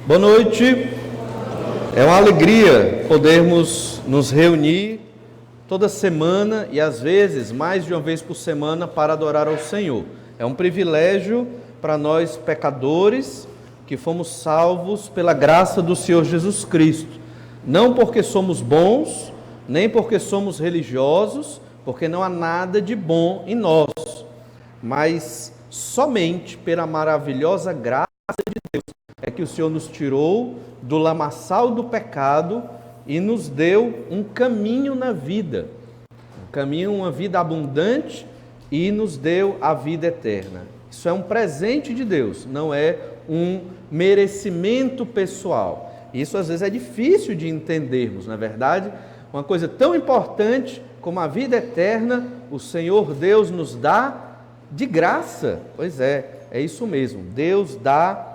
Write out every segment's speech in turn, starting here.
Boa noite, é uma alegria podermos nos reunir toda semana e às vezes mais de uma vez por semana para adorar ao Senhor. É um privilégio para nós pecadores que fomos salvos pela graça do Senhor Jesus Cristo. Não porque somos bons, nem porque somos religiosos, porque não há nada de bom em nós, mas somente pela maravilhosa graça de Deus é que o Senhor nos tirou do lamaçal do pecado e nos deu um caminho na vida, um caminho, uma vida abundante, e nos deu a vida eterna. Isso é um presente de Deus, não é um merecimento pessoal. Isso às vezes é difícil de entendermos, na verdade. Uma coisa tão importante como a vida eterna, o Senhor Deus nos dá de graça. Pois é isso mesmo, Deus dá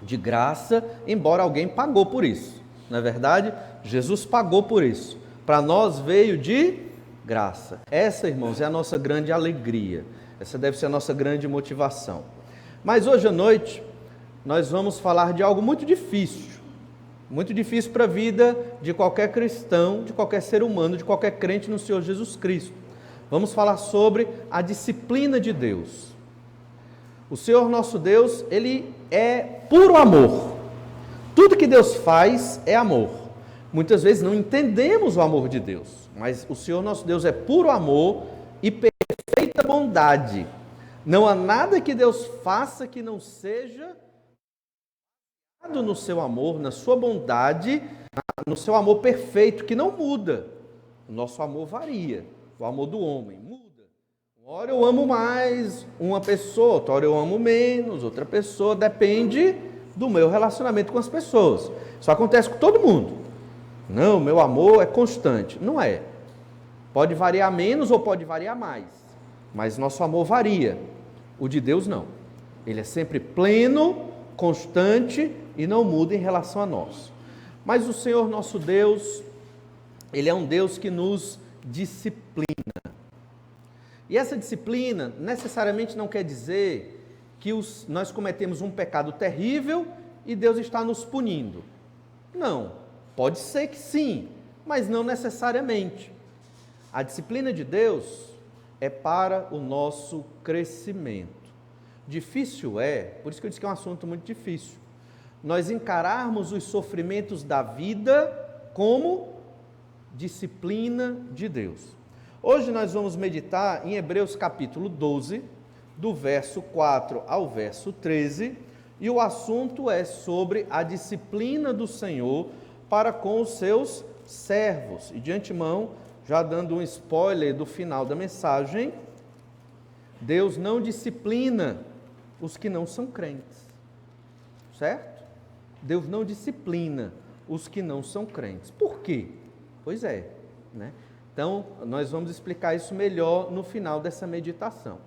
de graça, embora alguém pagou por isso. Na verdade, Jesus pagou por isso. Para nós veio de graça. Essa, irmãos, é a nossa grande alegria. Essa deve ser a nossa grande motivação. Mas hoje à noite, nós vamos falar de algo muito difícil para a vida de qualquer cristão, de qualquer ser humano, de qualquer crente no Senhor Jesus Cristo. Vamos falar sobre a disciplina de Deus. O Senhor nosso Deus, Ele é puro amor. Tudo que Deus faz é amor. Muitas vezes não entendemos o amor de Deus, mas o Senhor nosso Deus é puro amor e perfeita bondade. Não há nada que Deus faça que não seja no seu amor, na sua bondade, no seu amor perfeito, que não muda. O nosso amor varia, o amor do homem muda. Uma hora eu amo mais uma pessoa, outra hora eu amo menos outra pessoa, depende do meu relacionamento com as pessoas. Isso acontece com todo mundo. Não, meu amor é constante. Não é. Pode variar menos ou pode variar mais, mas nosso amor varia. O de Deus não. Ele é sempre pleno, constante e não muda em relação a nós. Mas o Senhor nosso Deus, Ele é um Deus que nos disciplina. E essa disciplina necessariamente não quer dizer que nós cometemos um pecado terrível e Deus está nos punindo. Não, pode ser que sim, mas não necessariamente. A disciplina de Deus é para o nosso crescimento. Difícil é, por isso que eu disse que é um assunto muito difícil, nós encararmos os sofrimentos da vida como disciplina de Deus. Hoje nós vamos meditar em Hebreus capítulo 12, do verso 4 ao verso 13, e o assunto é sobre a disciplina do Senhor para com os seus servos. E de antemão, já dando um spoiler do final da mensagem, Deus não disciplina os que não são crentes, certo? Deus não disciplina os que não são crentes. Por quê? Pois é, né? Então, nós vamos explicar isso melhor no final dessa meditação.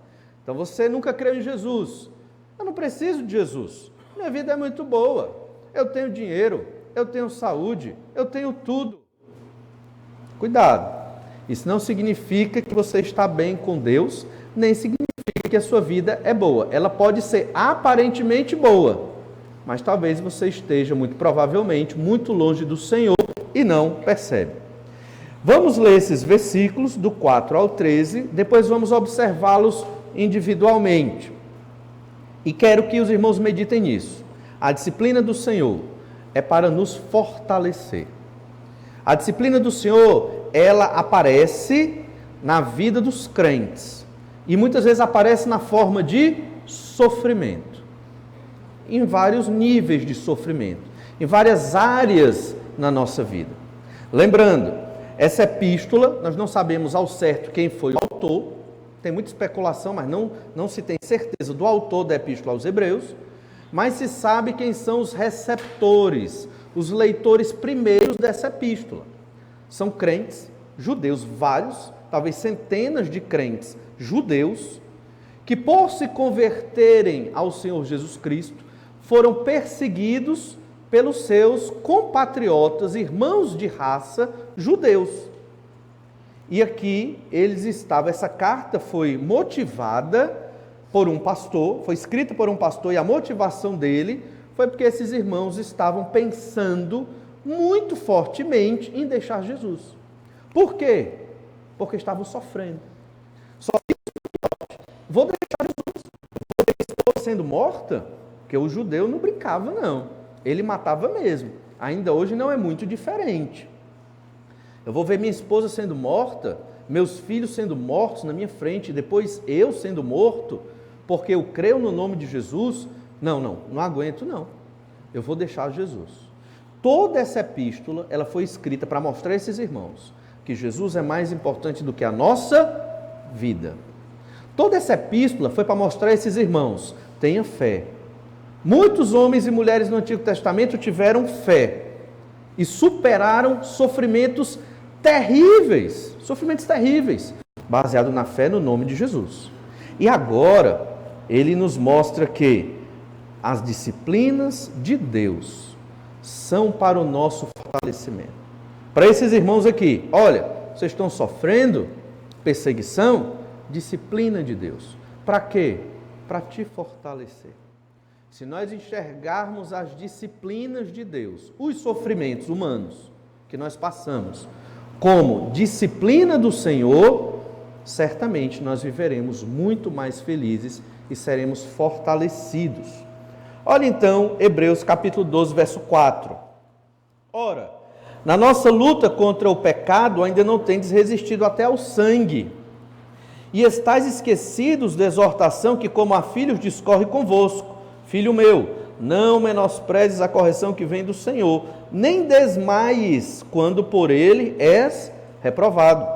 Então, você nunca creu em Jesus. Eu não preciso de Jesus. Minha vida é muito boa. Eu tenho dinheiro, eu tenho saúde, eu tenho tudo. Cuidado. Isso não significa que você está bem com Deus, nem significa que a sua vida é boa. Ela pode ser aparentemente boa, mas talvez você esteja, muito provavelmente, muito longe do Senhor e não percebe. Vamos ler esses versículos do 4 ao 13, depois vamos observá-los individualmente. E quero que os irmãos meditem nisso. A disciplina do Senhor é para nos fortalecer. A disciplina do Senhor, ela aparece na vida dos crentes. E muitas vezes aparece na forma de sofrimento. Em vários níveis de sofrimento. Em várias áreas na nossa vida. Lembrando, essa epístola, nós não sabemos ao certo quem foi o autor, tem muita especulação, mas não se tem certeza do autor da epístola aos Hebreus, mas se sabe quem são os receptores, os leitores primeiros dessa epístola. São crentes, judeus, vários, talvez centenas de crentes judeus, que por se converterem ao Senhor Jesus Cristo, foram perseguidos pelos seus compatriotas, irmãos de raça, judeus. E aqui eles estavam, essa carta foi motivada por um pastor, foi escrita por um pastor, e a motivação dele foi porque esses irmãos estavam pensando muito fortemente em deixar Jesus. Por quê? Porque estavam sofrendo. Só isso, vou deixar Jesus. Estou sendo morta, porque o judeu não brincava, não. Ele matava mesmo. Ainda hoje não é muito diferente. Eu vou ver minha esposa sendo morta, meus filhos sendo mortos na minha frente, depois eu sendo morto, porque eu creio no nome de Jesus. Não aguento não. Eu vou deixar Jesus. Toda essa epístola, ela foi escrita para mostrar a esses irmãos que Jesus é mais importante do que a nossa vida. Toda essa epístola foi para mostrar a esses irmãos, tenha fé. Muitos homens e mulheres no Antigo Testamento tiveram fé e superaram sofrimentos terríveis, baseado na fé no nome de Jesus. E agora, ele nos mostra que as disciplinas de Deus são para o nosso fortalecimento. Para esses irmãos aqui, olha, vocês estão sofrendo perseguição, disciplina de Deus. Para quê? Para te fortalecer. Se nós enxergarmos as disciplinas de Deus, os sofrimentos humanos que nós passamos, como disciplina do Senhor, certamente nós viveremos muito mais felizes e seremos fortalecidos. Olha então, Hebreus capítulo 12, verso 4. Ora, na nossa luta contra o pecado, ainda não tendes resistido até ao sangue, e estáis esquecidos da exortação que, como a filhos, discorre convosco. Filho meu, não menosprezes a correção que vem do Senhor, nem desmaies quando por ele és reprovado.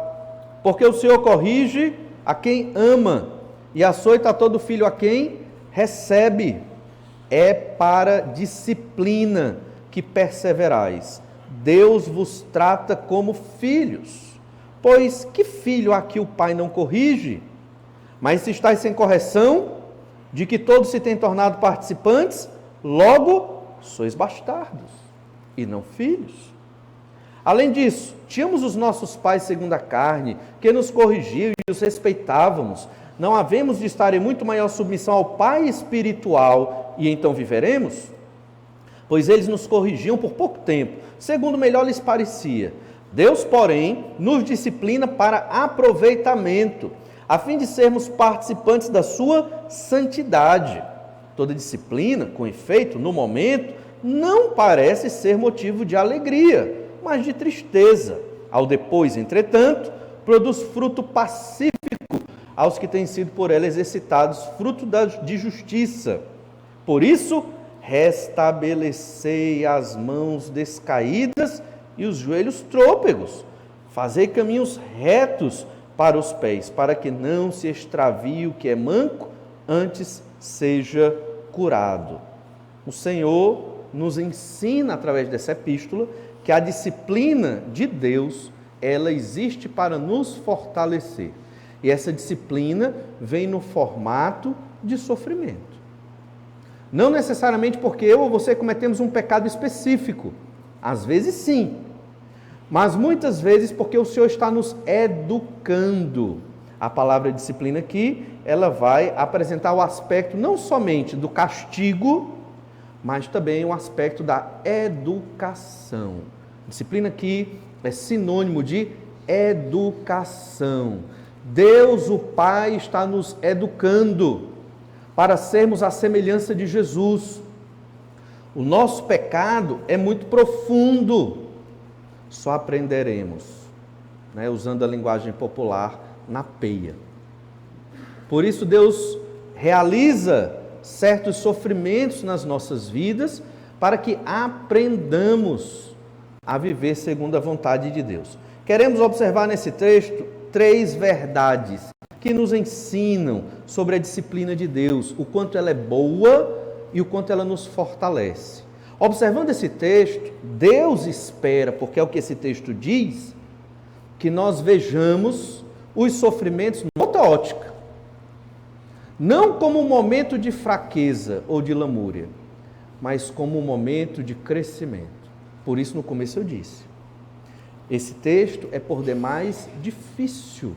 Porque o Senhor corrige a quem ama, e açoita a todo filho a quem recebe. É para disciplina que perseverais. Deus vos trata como filhos. Pois que filho há que o pai não corrige? Mas se estáis sem correção, de que todos se têm tornado participantes, logo sois bastardos, e não filhos. Além disso, tínhamos os nossos pais segundo a carne, que nos corrigiam e os respeitávamos. Não havemos de estar em muito maior submissão ao Pai espiritual, e então viveremos? Pois eles nos corrigiam por pouco tempo, segundo melhor lhes parecia. Deus, porém, nos disciplina para aproveitamento, a fim de sermos participantes da sua santidade. Toda disciplina, com efeito, no momento, não parece ser motivo de alegria, mas de tristeza. Ao depois, entretanto, produz fruto pacífico aos que têm sido por ela exercitados, fruto de justiça. Por isso, restabelecei as mãos descaídas e os joelhos trôpegos. Fazei caminhos retos para os pés, para que não se extravie o que é manco, antes seja curado. O Senhor nos ensina, através dessa epístola, que a disciplina de Deus, ela existe para nos fortalecer. E essa disciplina vem no formato de sofrimento. Não necessariamente porque eu ou você cometemos um pecado específico. Às vezes sim. Mas muitas vezes porque o Senhor está nos educando. A palavra disciplina aqui, ela vai apresentar o aspecto não somente do castigo, mas também o aspecto da educação. Disciplina aqui é sinônimo de educação. Deus, o Pai, está nos educando para sermos a semelhança de Jesus. O nosso pecado é muito profundo. Só aprenderemos, usando a linguagem popular, na peia. Por isso Deus realiza certos sofrimentos nas nossas vidas para que aprendamos a viver segundo a vontade de Deus. Queremos observar nesse texto 3 verdades que nos ensinam sobre a disciplina de Deus, o quanto ela é boa e o quanto ela nos fortalece. Observando esse texto, Deus espera, porque é o que esse texto diz, que nós vejamos os sofrimentos numa outra ótica. Não como um momento de fraqueza ou de lamúria, mas como um momento de crescimento. Por isso, no começo eu disse, esse texto é por demais difícil.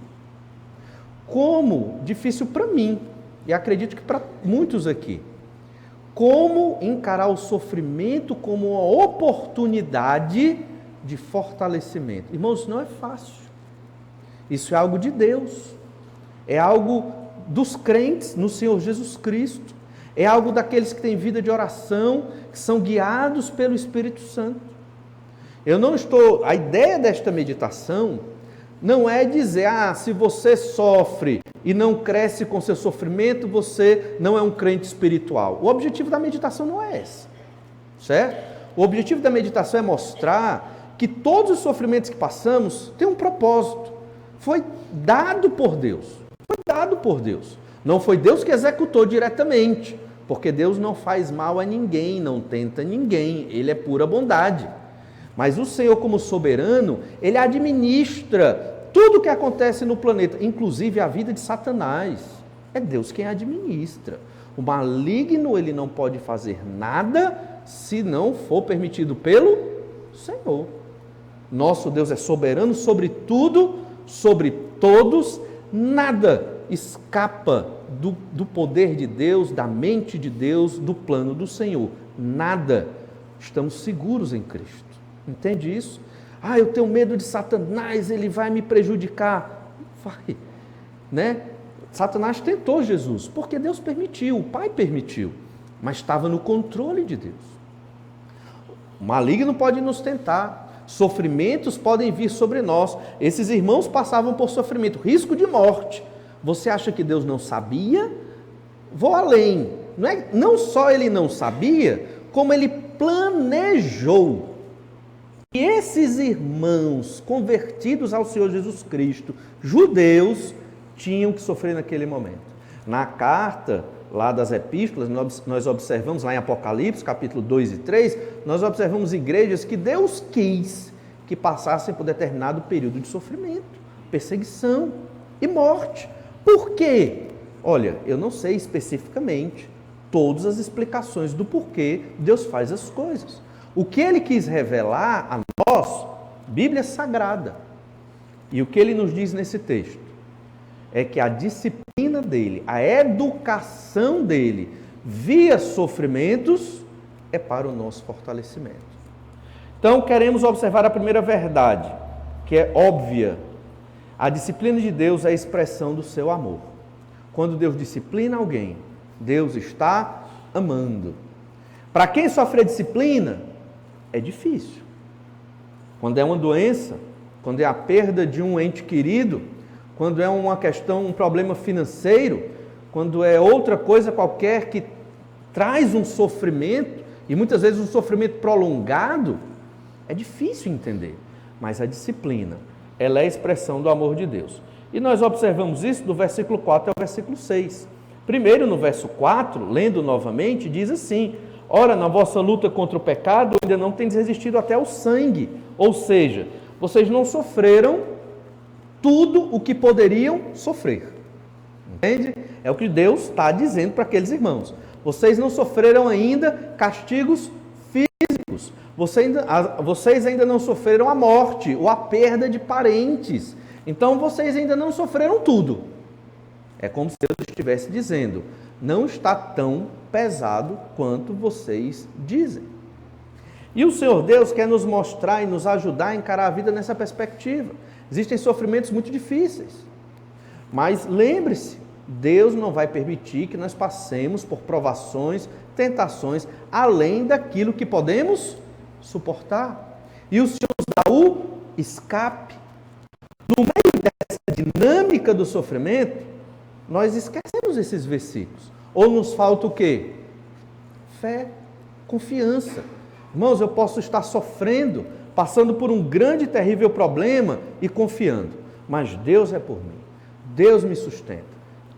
Como difícil para mim, e acredito que para muitos aqui. como encarar o sofrimento como uma oportunidade de fortalecimento. Irmãos, isso não é fácil. Isso é algo de Deus. É algo dos crentes no Senhor Jesus Cristo. É algo daqueles que têm vida de oração, que são guiados pelo Espírito Santo. A ideia desta meditação não é dizer, se você sofre e não cresce com seu sofrimento, você não é um crente espiritual. O objetivo da meditação não é esse, certo? O objetivo da meditação é mostrar que todos os sofrimentos que passamos têm um propósito. Foi dado por Deus. Foi dado por Deus. Não foi Deus que executou diretamente, porque Deus não faz mal a ninguém, não tenta ninguém. Ele é pura bondade. Mas o Senhor, como soberano, Ele administra tudo o que acontece no planeta, inclusive a vida de Satanás. É Deus quem administra. O maligno, ele não pode fazer nada se não for permitido pelo Senhor. Nosso Deus é soberano sobre tudo, sobre todos, nada escapa do poder de Deus, da mente de Deus, do plano do Senhor. Nada. Estamos seguros em Cristo. Entende isso? Eu tenho medo de Satanás, ele vai me prejudicar. Vai, né? Satanás tentou Jesus, porque Deus permitiu, o Pai permitiu, mas estava no controle de Deus. O maligno pode nos tentar, sofrimentos podem vir sobre nós. Esses irmãos passavam por sofrimento, risco de morte. Você acha que Deus não sabia? Vou além. Não só ele não sabia, como ele planejou. E esses irmãos convertidos ao Senhor Jesus Cristo, judeus, tinham que sofrer naquele momento. Na carta lá das epístolas, nós observamos lá em Apocalipse, capítulo 2 e 3, nós observamos igrejas que Deus quis que passassem por determinado período de sofrimento, perseguição e morte. Por quê? Olha, eu não sei especificamente todas as explicações do porquê Deus faz as coisas. O que Ele quis revelar a nós, Bíblia Sagrada, e o que Ele nos diz nesse texto, é que a disciplina dEle, a educação dEle, via sofrimentos, é para o nosso fortalecimento. Então, queremos observar a primeira verdade, que é óbvia. A disciplina de Deus é a expressão do seu amor. Quando Deus disciplina alguém, Deus está amando. Para quem sofre disciplina, é difícil. Quando é uma doença, quando é a perda de um ente querido, quando é uma questão, um problema financeiro, quando é outra coisa qualquer que traz um sofrimento, e muitas vezes um sofrimento prolongado, é difícil entender. Mas a disciplina, ela é a expressão do amor de Deus. E nós observamos isso do versículo 4 ao versículo 6. Primeiro, no verso 4, lendo novamente, diz assim: ora, na vossa luta contra o pecado, ainda não tendes resistido até o sangue. Ou seja, vocês não sofreram tudo o que poderiam sofrer. Entende? É o que Deus está dizendo para aqueles irmãos. Vocês não sofreram ainda castigos físicos. Vocês ainda não sofreram a morte ou a perda de parentes. Então, vocês ainda não sofreram tudo. É como se Deus estivesse dizendo: não está tão pesado quanto vocês dizem. E o Senhor Deus quer nos mostrar e nos ajudar a encarar a vida nessa perspectiva. Existem sofrimentos muito difíceis, mas lembre-se, Deus não vai permitir que nós passemos por provações, tentações, além daquilo que podemos suportar. E o Senhor nos dá o escape. No meio dessa dinâmica do sofrimento, nós esquecemos esses versículos. Ou nos falta o quê? Fé, confiança. Irmãos, eu posso estar sofrendo, passando por um grande e terrível problema e confiando. Mas Deus é por mim. Deus me sustenta.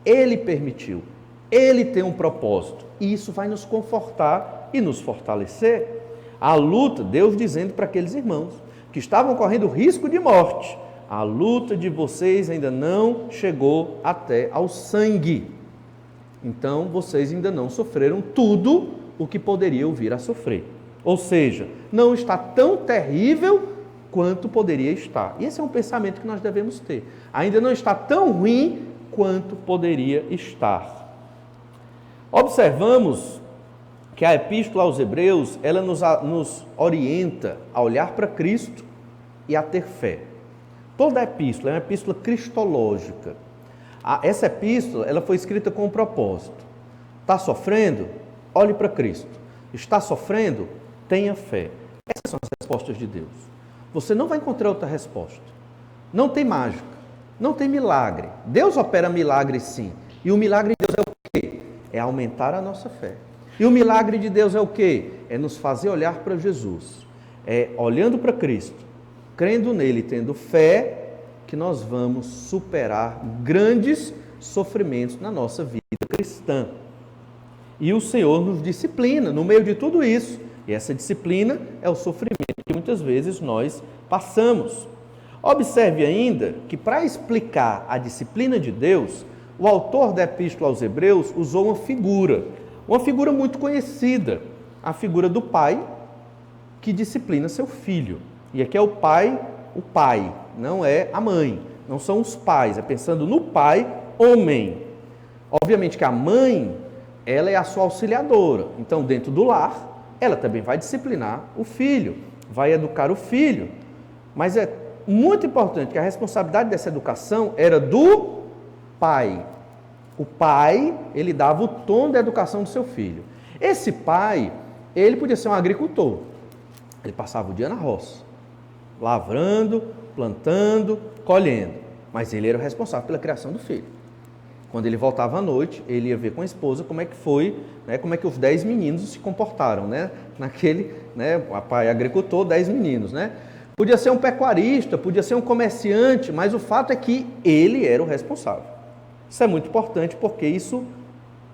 Ele permitiu. Ele tem um propósito. E isso vai nos confortar e nos fortalecer. A luta, Deus dizendo para aqueles irmãos que estavam correndo risco de morte: a luta de vocês ainda não chegou até ao sangue. Então, vocês ainda não sofreram tudo o que poderiam vir a sofrer. Ou seja, não está tão terrível quanto poderia estar. E esse é um pensamento que nós devemos ter. Ainda não está tão ruim quanto poderia estar. Observamos que a Epístola aos Hebreus, ela nos orienta a olhar para Cristo e a ter fé. Toda a epístola é uma epístola cristológica. Essa epístola, ela foi escrita com um propósito. Está sofrendo? Olhe para Cristo. Está sofrendo? Tenha fé. Essas são as respostas de Deus. Você não vai encontrar outra resposta. Não tem mágica, não tem milagre. Deus opera milagre sim. E o milagre de Deus é o quê? É aumentar a nossa fé. E o milagre de Deus é o quê? É nos fazer olhar para Jesus. É olhando para Cristo, crendo nele, tendo fé, que nós vamos superar grandes sofrimentos na nossa vida cristã. E o Senhor nos disciplina no meio de tudo isso. E essa disciplina é o sofrimento que muitas vezes nós passamos. Observe ainda que para explicar a disciplina de Deus, o autor da Epístola aos Hebreus usou uma figura muito conhecida, a figura do pai que disciplina seu filho. E aqui é o pai, não é a mãe, não são os pais, é pensando no pai, homem. Obviamente que a mãe, ela é a sua auxiliadora, então dentro do lar, ela também vai disciplinar o filho, vai educar o filho, mas é muito importante que a responsabilidade dessa educação era do pai. O pai, ele dava o tom da educação do seu filho. Esse pai, ele podia ser um agricultor. Ele passava o dia na roça, lavrando, plantando, colhendo. Mas ele era o responsável pela criação do filho. Quando ele voltava à noite, ele ia ver com a esposa como é que foi, como é que os 10 meninos se comportaram, naquele, o pai agricultor, 10 meninos, Podia ser um pecuarista, podia ser um comerciante, mas o fato é que ele era o responsável. Isso é muito importante porque isso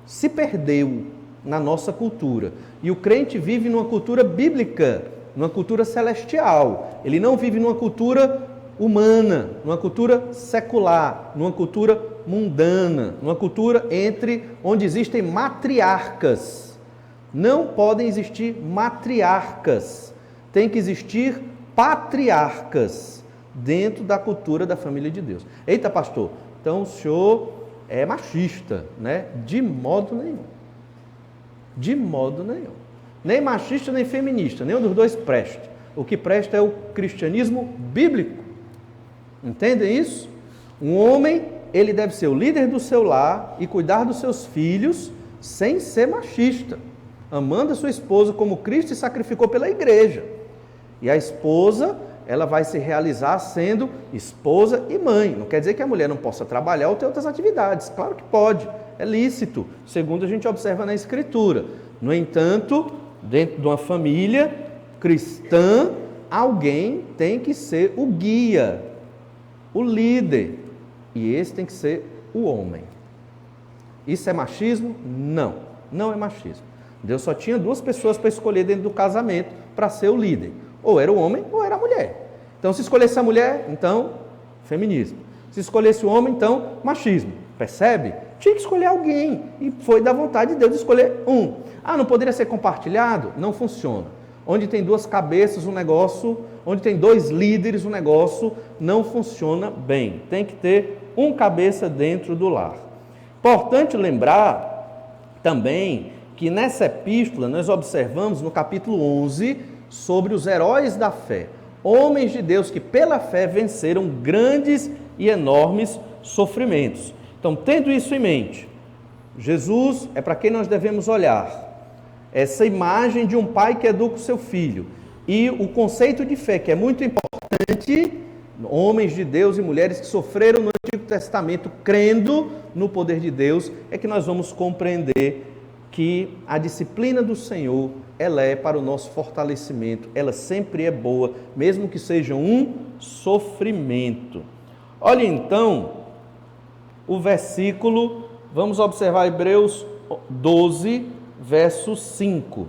se perdeu na nossa cultura. E o crente vive numa cultura bíblica, numa cultura celestial. Ele não vive numa cultura humana, numa cultura secular, numa cultura mundana, numa cultura onde existem matriarcas. Não podem existir matriarcas. Tem que existir patriarcas dentro da cultura da família de Deus. Eita, pastor, então o senhor é machista, De modo nenhum. De modo nenhum. Nem machista, nem feminista, nenhum dos dois presta. O que presta é o cristianismo bíblico. Entendem isso? Um homem, ele deve ser o líder do seu lar e cuidar dos seus filhos sem ser machista, amando a sua esposa como Cristo se sacrificou pela igreja. E a esposa, ela vai se realizar sendo esposa e mãe. Não quer dizer que a mulher não possa trabalhar ou ter outras atividades. Claro que pode, é lícito, segundo a gente observa na Escritura. No entanto, dentro de uma família cristã, alguém tem que ser o guia, o líder. E esse tem que ser o homem. Isso é machismo? Não, não é machismo. Deus só tinha 2 pessoas para escolher dentro do casamento para ser o líder. Ou era o homem ou era a mulher. Então, se escolhesse a mulher, então, feminismo. Se escolhesse o homem, então, machismo. Percebe? Tinha que escolher alguém. E foi da vontade de Deus escolher um. Não poderia ser compartilhado? Não funciona. Onde tem 2 cabeças, o negócio, onde tem 2 líderes, o negócio não funciona bem. Tem que ter um cabeça dentro do lar. Importante lembrar também que nessa epístola nós observamos no capítulo 11 sobre os heróis da fé, homens de Deus que pela fé venceram grandes e enormes sofrimentos. Então, tendo isso em mente, Jesus é para quem nós devemos olhar. Essa imagem de um pai que educa o seu filho e o conceito de fé, que é muito importante, homens de Deus e mulheres que sofreram no Antigo Testamento crendo no poder de Deus, é que nós vamos compreender que a disciplina do Senhor, ela é para o nosso fortalecimento, ela sempre é boa, mesmo que seja um sofrimento. Olha então o versículo, vamos observar Hebreus 12, verso 5.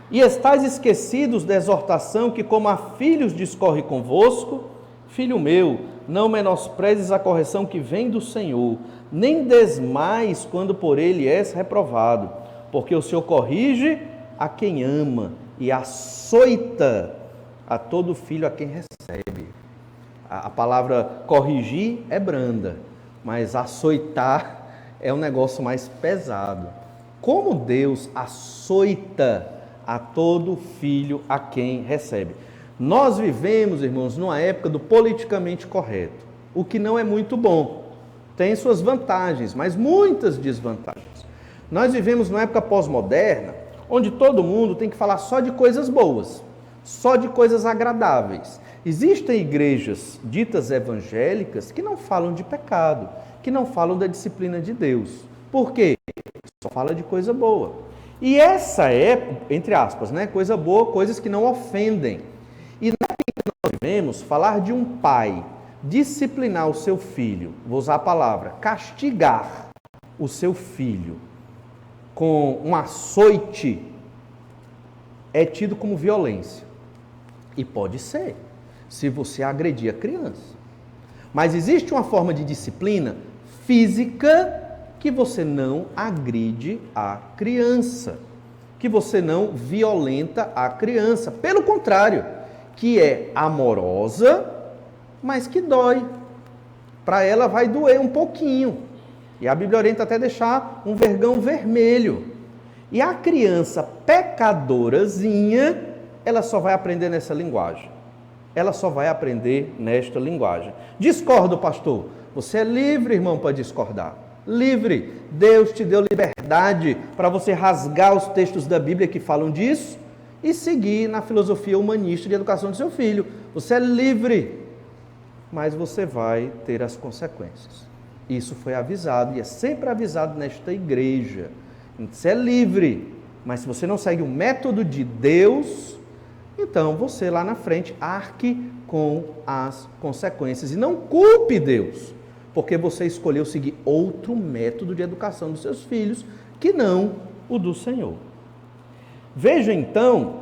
E estáis esquecidos da exortação que como a filhos discorre convosco, filho meu, não menosprezes a correção que vem do Senhor, nem desmais quando por ele és reprovado, porque o Senhor corrige a quem ama e açoita a todo filho a quem recebe. A palavra corrigir é branda, mas açoitar é um negócio mais pesado. como Deus açoita a todo filho a quem recebe. Nós vivemos, irmãos, numa época do politicamente correto, o que não é muito bom. Tem suas vantagens, mas muitas desvantagens. Nós vivemos numa época pós-moderna, onde todo mundo tem que falar só de coisas boas, só de coisas agradáveis. Existem igrejas ditas evangélicas que não falam de pecado, que não falam da disciplina de Deus. Por quê? Só fala de coisa boa. E essa é, entre aspas, né, coisa boa, coisas que não ofendem. E na que nós vivemos, falar de um pai disciplinar o seu filho, vou usar a palavra, castigar o seu filho com um açoite, é tido como violência. E pode ser, se você agredir a criança. Mas existe uma forma de disciplina física que você não agride a criança, que você não violenta a criança. Pelo contrário, que é amorosa, mas que dói. Para ela vai doer um pouquinho. E a Bíblia orienta até deixar um vergão vermelho. E a criança pecadorazinha, ela só vai aprender nessa linguagem. Ela só vai aprender nesta linguagem. Discordo, pastor. Você é livre, irmão, para discordar. Livre. Deus te deu liberdade para você rasgar os textos da Bíblia que falam disso e seguir na filosofia humanista de educação do seu filho. Você é livre, mas você vai ter as consequências. Isso foi avisado e é sempre avisado nesta igreja. Você é livre, mas se você não segue o método de Deus, então você lá na frente arque com as consequências. E não culpe Deus, porque você escolheu seguir outro método de educação dos seus filhos, que não o do Senhor. Veja então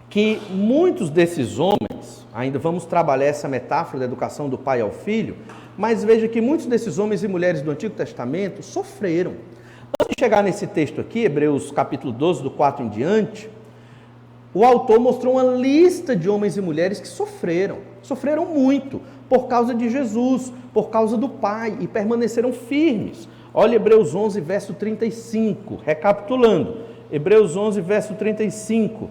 que muitos desses homens, ainda vamos trabalhar essa metáfora da educação do pai ao filho, mas veja que muitos desses homens e mulheres do Antigo Testamento sofreram. Antes de chegar nesse texto aqui, Hebreus capítulo 12, do 4 em diante, o autor mostrou uma lista de homens e mulheres que sofreram muito por causa de Jesus, por causa do Pai, e permaneceram firmes. Olha Hebreus 11, verso 35, recapitulando, Hebreus 11, verso 35,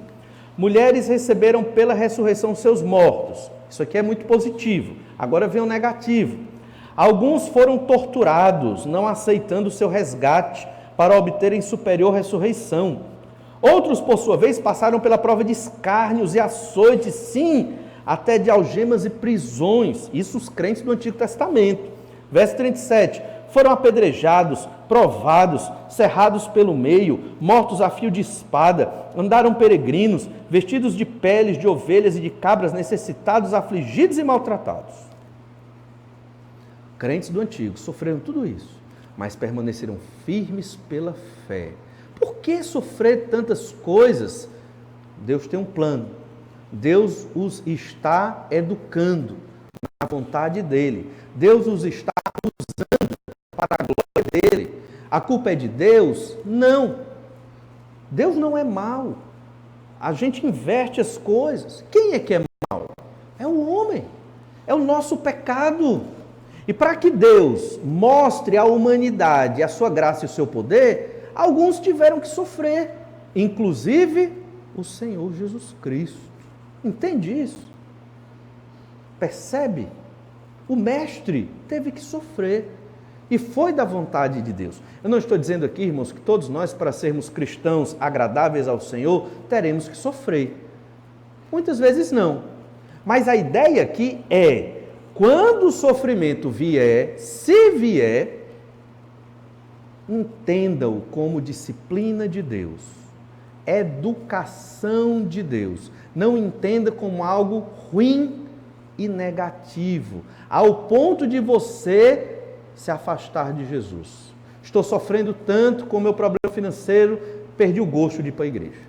mulheres receberam pela ressurreição seus mortos. Isso aqui é muito positivo. Agora vem o negativo. Alguns foram torturados, não aceitando o seu resgate para obterem superior ressurreição. Outros, por sua vez, passaram pela prova de escárnios e açoites, sim, até de algemas e prisões. Isso os crentes do Antigo Testamento. Verso 37. Foram apedrejados, provados, cerrados pelo meio, mortos a fio de espada, andaram peregrinos, vestidos de peles de ovelhas e de cabras, necessitados, afligidos e maltratados. Crentes do Antigo sofreram tudo isso, mas permaneceram firmes pela fé. Por que sofrer tantas coisas? Deus tem um plano. Deus os está educando na vontade dele. Deus os está usando para a glória dele. A culpa é de Deus? Não. Deus não é mau. A gente inverte as coisas. Quem é que é mau? É o homem. É o nosso pecado. E para que Deus mostre à humanidade a sua graça e o seu poder, alguns tiveram que sofrer, inclusive o Senhor Jesus Cristo. Entende isso? Percebe? O mestre teve que sofrer e foi da vontade de Deus. Eu não estou dizendo aqui, irmãos, que todos nós, para sermos cristãos agradáveis ao Senhor, teremos que sofrer. Muitas vezes não. Mas a ideia aqui é, quando o sofrimento vier, se vier, entenda-o como disciplina de Deus, educação de Deus. Não entenda como algo ruim e negativo, ao ponto de você se afastar de Jesus. Estou sofrendo tanto com o meu problema financeiro, perdi o gosto de ir para a igreja.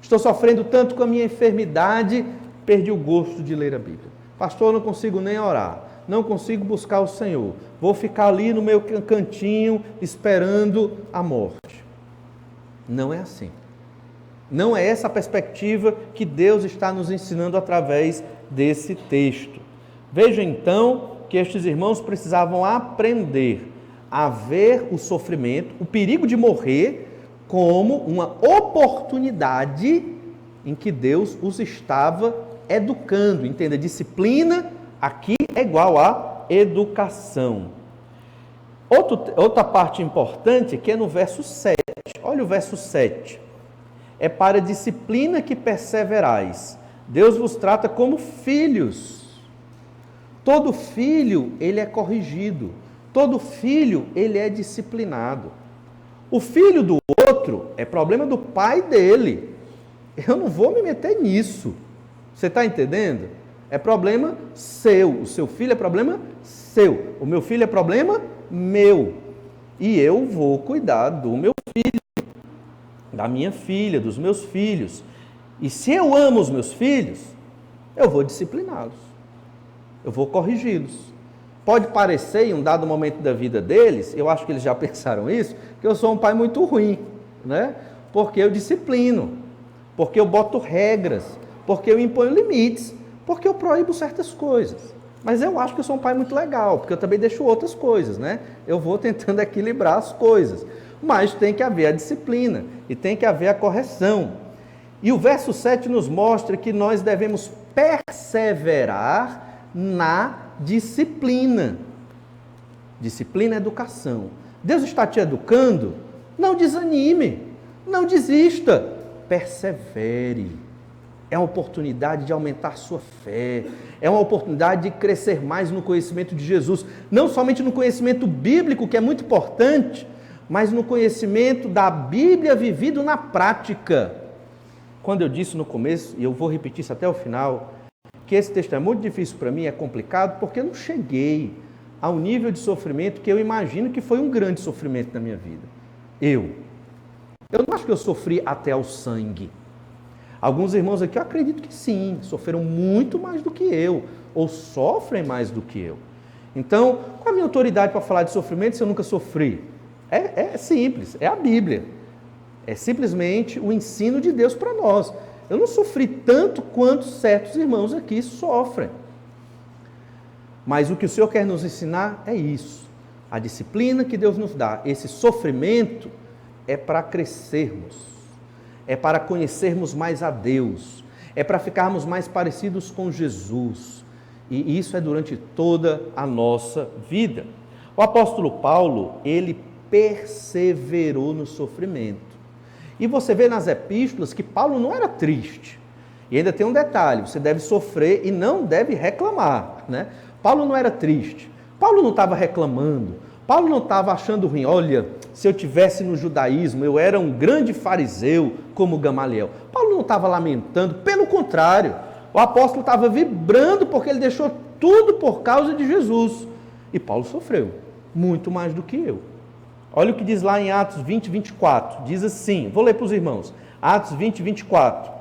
Estou sofrendo tanto com a minha enfermidade, perdi o gosto de ler a Bíblia. Pastor, eu não consigo nem orar, não consigo buscar o Senhor, vou ficar ali no meu cantinho esperando a morte. Não é assim. Não é essa a perspectiva que Deus está nos ensinando através desse texto. Veja então que estes irmãos precisavam aprender a ver o sofrimento, o perigo de morrer, como uma oportunidade em que Deus os estava educando. Entenda, disciplina aqui é igual a educação. Outra parte importante que é no verso 7. Olha o verso 7. É para a disciplina que perseverais. Deus vos trata como filhos. Todo filho, ele é corrigido. Todo filho, ele é disciplinado. O filho do outro é problema do pai dele. Eu não vou me meter nisso. Você está entendendo? É problema seu. O seu filho é problema seu. O meu filho é problema meu. E eu vou cuidar do meu filho, da minha filha, dos meus filhos. E se eu amo os meus filhos, eu vou discipliná-los. Eu vou corrigi-los. Pode parecer, em um dado momento da vida deles, eu acho que eles já pensaram isso, que eu sou um pai muito ruim, né? Porque eu disciplino, porque eu boto regras, porque eu imponho limites, porque eu proíbo certas coisas. Mas eu acho que eu sou um pai muito legal, porque eu também deixo outras coisas, né? Eu vou tentando equilibrar as coisas. Mas tem que haver a disciplina e tem que haver a correção. E o verso 7 nos mostra que nós devemos perseverar na disciplina. Disciplina é educação. Deus está te educando? Não desanime, não desista, persevere. É uma oportunidade de aumentar sua fé, é uma oportunidade de crescer mais no conhecimento de Jesus, não somente no conhecimento bíblico, que é muito importante, mas no conhecimento da Bíblia vivido na prática. Quando eu disse no começo, e eu vou repetir isso até o final, que esse texto é muito difícil para mim, é complicado, porque eu não cheguei ao nível de sofrimento que eu imagino que foi um grande sofrimento na minha vida. Eu não acho que eu sofri até ao sangue. Alguns irmãos aqui, eu acredito que sim, sofreram muito mais do que eu, ou sofrem mais do que eu. Então, qual é a minha autoridade para falar de sofrimento se eu nunca sofri? É simples, é a Bíblia. É simplesmente o ensino de Deus para nós. Eu não sofri tanto quanto certos irmãos aqui sofrem. Mas o que o Senhor quer nos ensinar é isso. A disciplina que Deus nos dá, esse sofrimento é para crescermos, é para conhecermos mais a Deus, é para ficarmos mais parecidos com Jesus. E isso é durante toda a nossa vida. O apóstolo Paulo, ele perseverou no sofrimento. E você vê nas epístolas que Paulo não era triste. E ainda tem um detalhe, você deve sofrer e não deve reclamar, né? Paulo não era triste, Paulo não estava reclamando, Paulo não estava achando ruim, olha, se eu tivesse no judaísmo, eu era um grande fariseu como Gamaliel. Paulo não estava lamentando, pelo contrário, o apóstolo estava vibrando porque ele deixou tudo por causa de Jesus. E Paulo sofreu, muito mais do que eu. Olha o que diz lá em Atos 20, 24. Diz assim, vou ler para os irmãos. Atos 20, 24.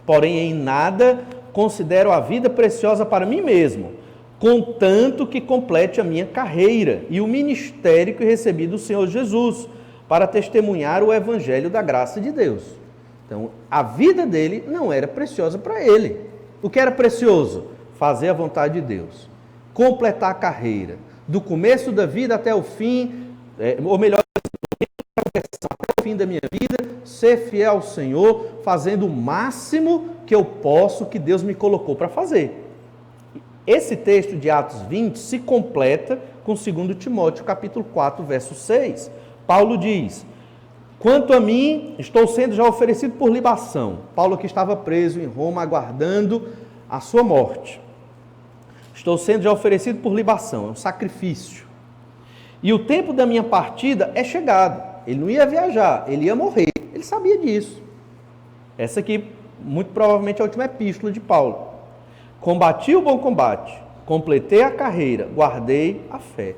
Porém, em nada considero a vida preciosa para mim mesmo, contanto que complete a minha carreira e o ministério que recebi do Senhor Jesus, para testemunhar o evangelho da graça de Deus. Então, a vida dele não era preciosa para ele. O que era precioso? Fazer a vontade de Deus. Completar a carreira. Do começo da vida até o fim, ou melhor, até o fim da minha vida, ser fiel ao Senhor, fazendo o máximo que eu posso, que Deus me colocou para fazer. Esse texto de Atos 20 se completa com 2 Timóteo, capítulo 4, verso 6. Paulo diz, quanto a mim, estou sendo já oferecido por libação. Paulo que estava preso em Roma, aguardando a sua morte. Estou sendo já oferecido por libação, é um sacrifício. E o tempo da minha partida é chegado. Ele não ia viajar, ele ia morrer. Ele sabia disso. Essa aqui, muito provavelmente, é a última epístola de Paulo. Combati o bom combate, completei a carreira, guardei a fé.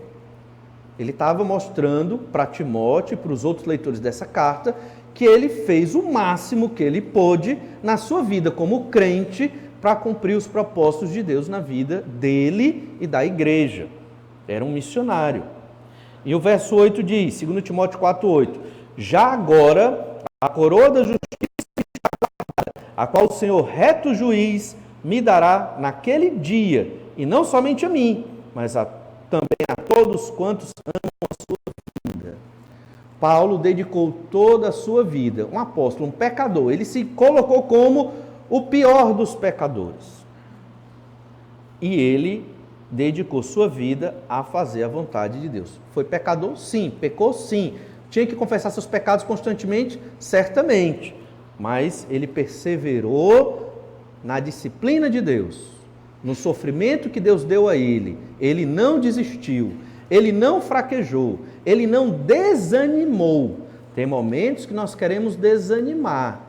Ele estava mostrando para Timóteo e para os outros leitores dessa carta que ele fez o máximo que ele pôde na sua vida como crente para cumprir os propósitos de Deus na vida dele e da igreja. Era um missionário. E o verso 8 diz, 2 Timóteo 4,8, já agora a coroa da justiça, a qual o Senhor reto juiz me dará naquele dia, e não somente a mim, mas também a todos quantos amam a sua vida. Paulo dedicou toda a sua vida, um apóstolo, um pecador, ele se colocou como o pior dos pecadores. E ele dedicou sua vida a fazer a vontade de Deus. Foi pecador? Sim. Pecou? Sim. Tinha que confessar seus pecados constantemente? Certamente. Mas ele perseverou na disciplina de Deus, no sofrimento que Deus deu a ele. Ele não desistiu, ele não fraquejou, ele não desanimou. Tem momentos que nós queremos desanimar,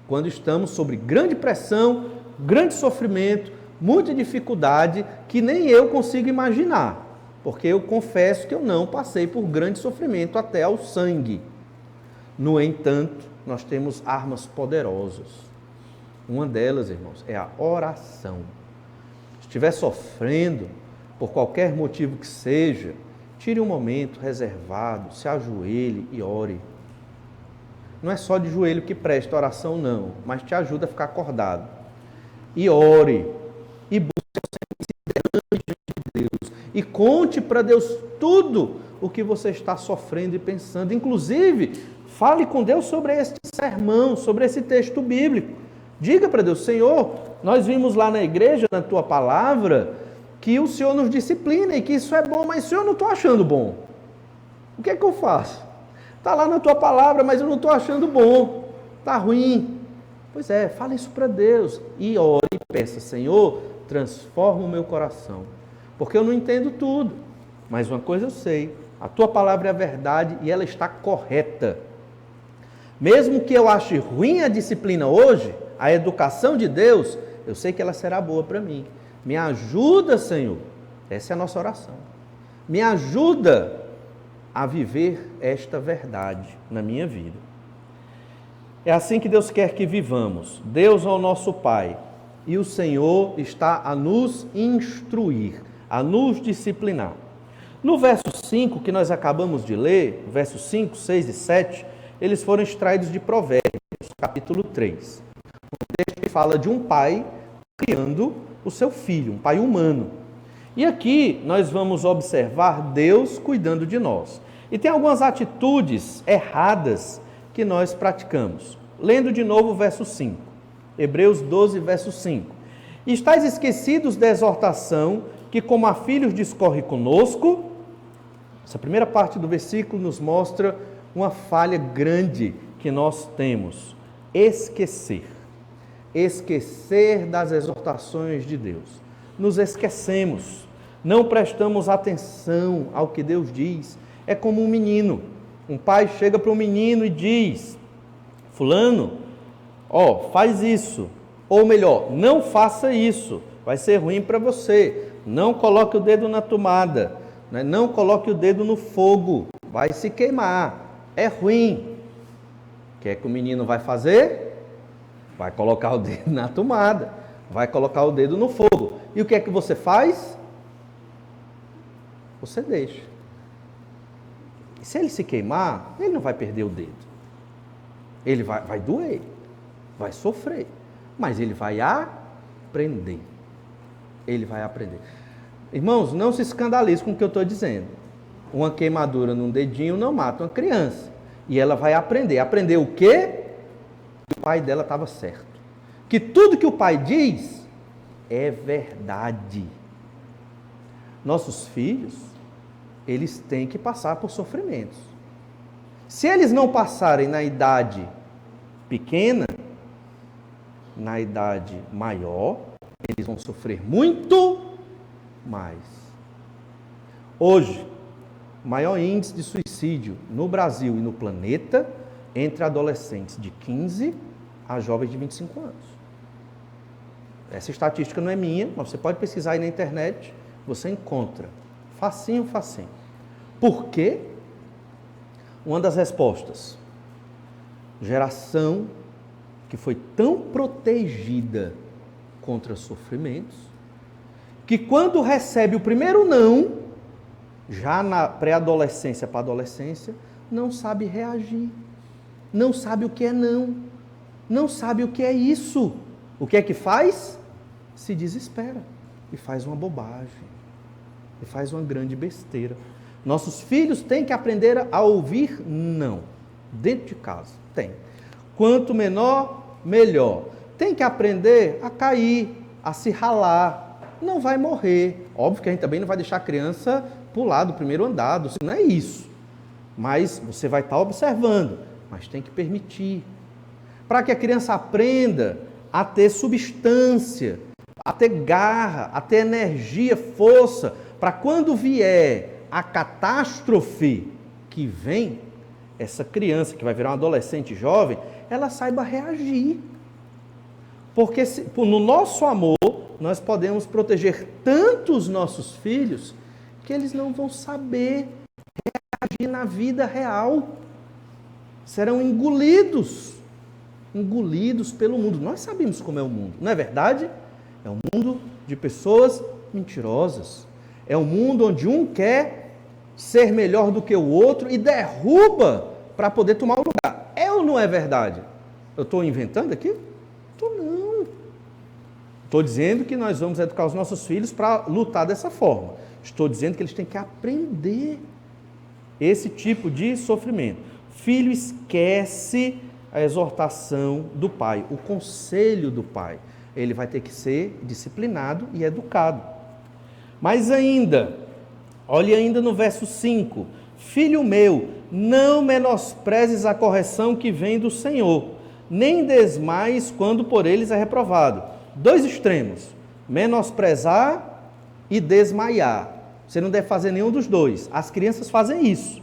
quando estamos sob grande pressão, grande sofrimento, muita dificuldade que nem eu consigo imaginar, porque eu confesso que eu não passei por grande sofrimento até ao sangue. No entanto, nós temos armas poderosas. Uma delas, irmãos, é a oração. Se estiver sofrendo, por qualquer motivo que seja, tire um momento reservado, se ajoelhe e ore. Não é só de joelho que presta oração, não, mas te ajuda a ficar acordado. E ore, e busque diante de Deus, e conte para Deus tudo o que você está sofrendo e pensando. Inclusive, fale com Deus sobre este sermão, sobre esse texto bíblico. Diga para Deus: Senhor, nós vimos lá na igreja, na tua palavra, que o Senhor nos disciplina e que isso é bom, mas Senhor, eu não estou achando bom. O que é que eu faço? Está lá na tua palavra, mas eu não estou achando bom. Está ruim. Pois é, fala isso para Deus e ore e peça: Senhor, transforma o meu coração, porque eu não entendo tudo, mas uma coisa eu sei, a tua palavra é a verdade e ela está correta. Mesmo que eu ache ruim a disciplina hoje, a educação de Deus, eu sei que ela será boa para mim. Me ajuda, Senhor, essa é a nossa oração, me ajuda a viver esta verdade na minha vida. É assim que Deus quer que vivamos. Deus é o nosso Pai e o Senhor está a nos instruir, a nos disciplinar. No verso 5 que nós acabamos de ler, versos 5, 6 e 7, eles foram extraídos de Provérbios, capítulo 3. Um texto que fala de um pai criando o seu filho, um pai humano. E aqui nós vamos observar Deus cuidando de nós. E tem algumas atitudes erradas que nós praticamos. Lendo de novo o verso 5, Hebreus 12, verso 5. Estais esquecidos da exortação que como a filhos discorre conosco. Essa primeira parte do versículo nos mostra uma falha grande que nós temos: esquecer. Esquecer das exortações de Deus. Nos esquecemos, não prestamos atenção ao que Deus diz. É como um menino. Um pai chega para um menino e diz: fulano, faz isso. Ou melhor, não faça isso, vai ser ruim para você. Não coloque o dedo na tomada, não coloque o dedo no fogo, vai se queimar, é ruim. O que é que o menino vai fazer? Vai colocar o dedo na tomada, vai colocar o dedo no fogo. E o que é que você faz? Você deixa. E se ele se queimar, ele não vai perder o dedo. Ele vai doer, vai sofrer, mas ele vai aprender. Ele vai aprender. Irmãos, não se escandalize com o que eu estou dizendo. Uma queimadura num dedinho não mata uma criança. E ela vai aprender. Aprender o quê? Que o pai dela estava certo. Que tudo que o pai diz é verdade. Nossos filhos, eles têm que passar por sofrimentos. Se eles não passarem na idade pequena, na idade maior, eles vão sofrer muito mais. Hoje, o maior índice de suicídio no Brasil e no planeta entre adolescentes de 15 a jovens de 25 anos. Essa estatística não é minha, mas você pode pesquisar aí na internet, você encontra. Facinho, facinho. Por quê? Uma das respostas: geração que foi tão protegida contra sofrimentos, que quando recebe o primeiro não, já na pré-adolescência para adolescência, não sabe reagir, não sabe o que é não sabe o que é isso. O que é que faz? Se desespera e faz uma bobagem, e faz uma grande besteira. Nossos filhos têm que aprender a ouvir não. Dentro de casa, tem. Quanto menor, melhor. Tem que aprender a cair, a se ralar. Não vai morrer. Óbvio que a gente também não vai deixar a criança pular do primeiro andar, não é isso. Mas você vai estar observando, mas tem que permitir. Para que a criança aprenda a ter substância, a ter garra, a ter energia, força, para quando vier a catástrofe que vem, essa criança que vai virar um adolescente jovem, ela saiba reagir. Porque no nosso amor, nós podemos proteger tanto os nossos filhos, que eles não vão saber reagir na vida real. Serão engolidos pelo mundo. Nós sabemos como é o mundo, não é verdade? É um mundo de pessoas mentirosas. É um mundo onde um quer ser melhor do que o outro e derruba para poder tomar o lugar. É ou não é verdade? Eu estou inventando aqui? Não. Estou dizendo que nós vamos educar os nossos filhos para lutar dessa forma. Estou dizendo que eles têm que aprender esse tipo de sofrimento. Filho esquece a exortação do pai, o conselho do pai. Ele vai ter que ser disciplinado e educado. Mas ainda, olhe ainda no verso 5. Filho meu, não menosprezes a correção que vem do Senhor, nem desmaies quando por eles é reprovado. Dois extremos, menosprezar e desmaiar. Você não deve fazer nenhum dos dois. As crianças fazem isso.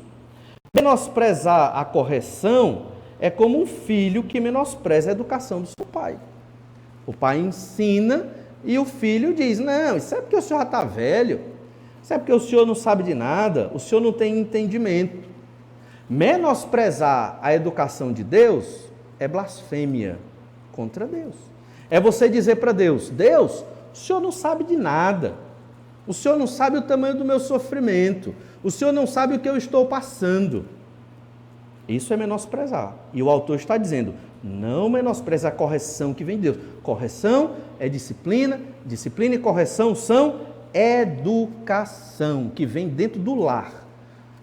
Menosprezar a correção é como um filho que menospreza a educação do seu pai. O pai ensina e o filho diz, não, isso é porque o senhor já está velho, isso é porque o senhor não sabe de nada, o senhor não tem entendimento. Menosprezar a educação de Deus é blasfêmia contra Deus. É você dizer para Deus, Deus, o senhor não sabe de nada, o senhor não sabe o tamanho do meu sofrimento, o senhor não sabe o que eu estou passando. Isso é menosprezar. E o autor está dizendo, não menospreze a correção que vem de Deus. Correção é disciplina, disciplina e correção são educação, que vem dentro do lar.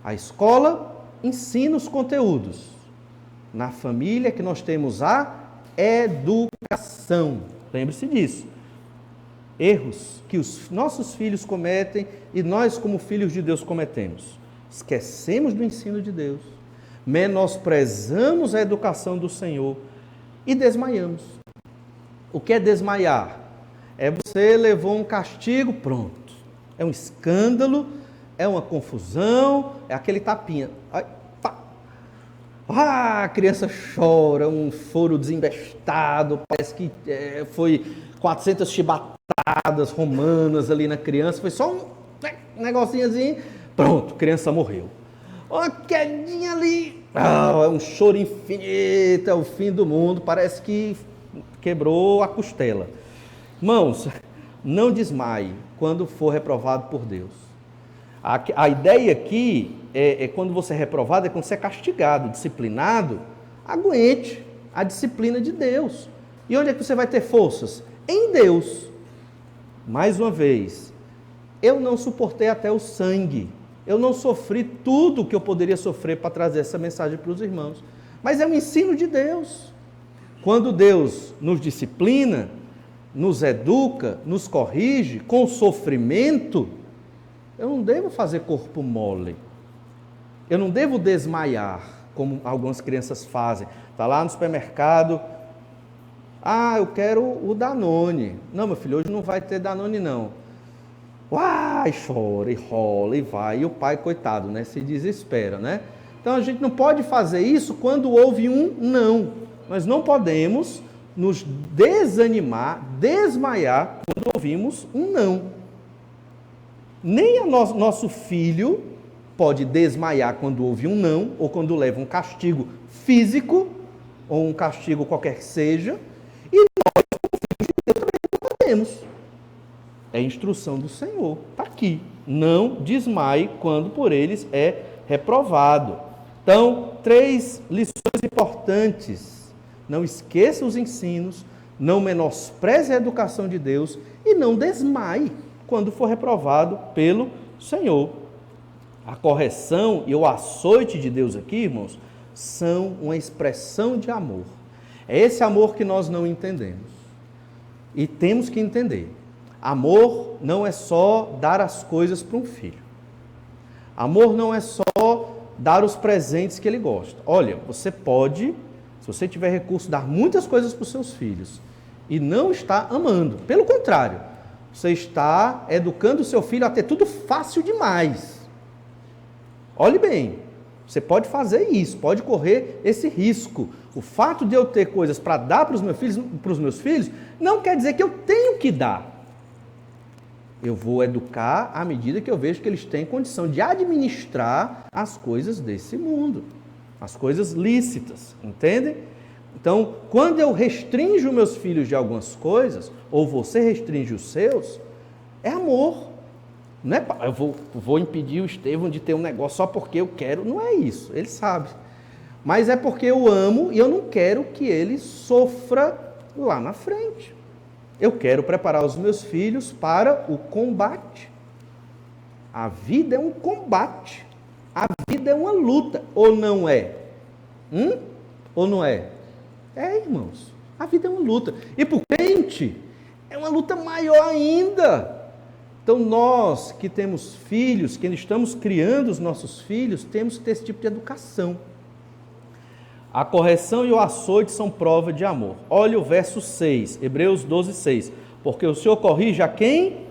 A escola ensina os conteúdos. Na família que nós temos a educação. Lembre-se disso. Erros que os nossos filhos cometem e nós, como filhos de Deus, cometemos. Esquecemos do ensino de Deus, menosprezamos a educação do Senhor e desmaiamos. O que é desmaiar? É você levou um castigo, pronto. É um escândalo, é uma confusão, é aquele tapinha. A criança chora, um choro desembestado, parece que foi 400 chibatadas romanas ali na criança, foi só um negocinho assim, pronto, a criança morreu. Uma quedinha ali, é um choro infinito, é o fim do mundo, parece que quebrou a costela. Irmãos, não desmaie quando for reprovado por Deus. A ideia aqui é quando você é reprovado, é quando você é castigado, disciplinado, aguente a disciplina de Deus. E onde é que você vai ter forças? Em Deus. Mais uma vez, eu não suportei até o sangue. Eu não sofri tudo o que eu poderia sofrer para trazer essa mensagem para os irmãos. Mas é um ensino de Deus. Quando Deus nos disciplina, nos educa, nos corrige com sofrimento, eu não devo fazer corpo mole. Eu não devo desmaiar, como algumas crianças fazem. Está lá no supermercado, eu quero o Danone. Não, meu filho, hoje não vai ter Danone não. Uai, chora e rola e vai. E o pai, coitado, né, se desespera, né? Então a gente não pode fazer isso quando houve um não. Nós não podemos nos desanimar, desmaiar quando ouvimos um não. Nem nosso filho pode desmaiar quando ouve um não, ou quando leva um castigo físico, ou um castigo qualquer que seja, e nós, como filhos de Deus, também não podemos. É instrução do Senhor, está aqui. Não desmaie quando por eles é reprovado. Então, 3 lições importantes. Não esqueça os ensinos, não menospreze a educação de Deus e não desmaie quando for reprovado pelo Senhor. A correção e o açoite de Deus aqui, irmãos, são uma expressão de amor. É esse amor que nós não entendemos. E temos que entender. Amor não é só dar as coisas para um filho. Amor não é só dar os presentes que ele gosta. Olha, você pode, se você tiver recurso, dar muitas coisas para os seus filhos e não está amando. Pelo contrário, você está educando o seu filho a ter tudo fácil demais. Olhe bem, você pode fazer isso, pode correr esse risco. O fato de eu ter coisas para dar para os meus filhos, não quer dizer que eu tenho que dar. Eu vou educar à medida que eu vejo que eles têm condição de administrar as coisas desse mundo, as coisas lícitas, entendem? Então, quando eu restringo meus filhos de algumas coisas, ou você restringe os seus, é amor. Não é, eu vou impedir o Estevão de ter um negócio só porque eu quero, não é isso, ele sabe. Mas é porque eu amo e eu não quero que ele sofra lá na frente. Eu quero preparar os meus filhos para o combate. A vida é um combate. A vida é uma luta, ou não é? Ou não é? É, irmãos, a vida é uma luta. E por crente, é uma luta maior ainda. Então nós que temos filhos, que estamos criando os nossos filhos, temos que ter esse tipo de educação. A correção e o açoite são prova de amor. Olha o verso 6, Hebreus 12, 6. Porque o Senhor corrige a quem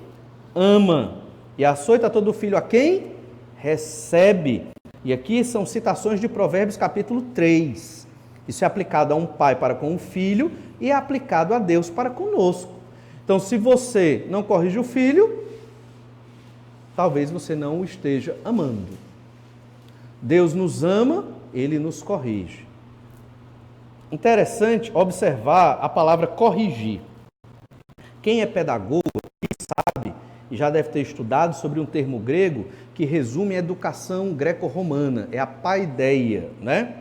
ama, e açoita todo filho a quem recebe. E aqui são citações de Provérbios capítulo 3. Isso é aplicado a um pai para com um filho e é aplicado a Deus para conosco. Então, se você não corrige o filho, talvez você não o esteja amando. Deus nos ama, Ele nos corrige. Interessante observar a palavra corrigir. Quem é pedagogo sabe, e já deve ter estudado sobre um termo grego que resume a educação greco-romana, é a paideia, né?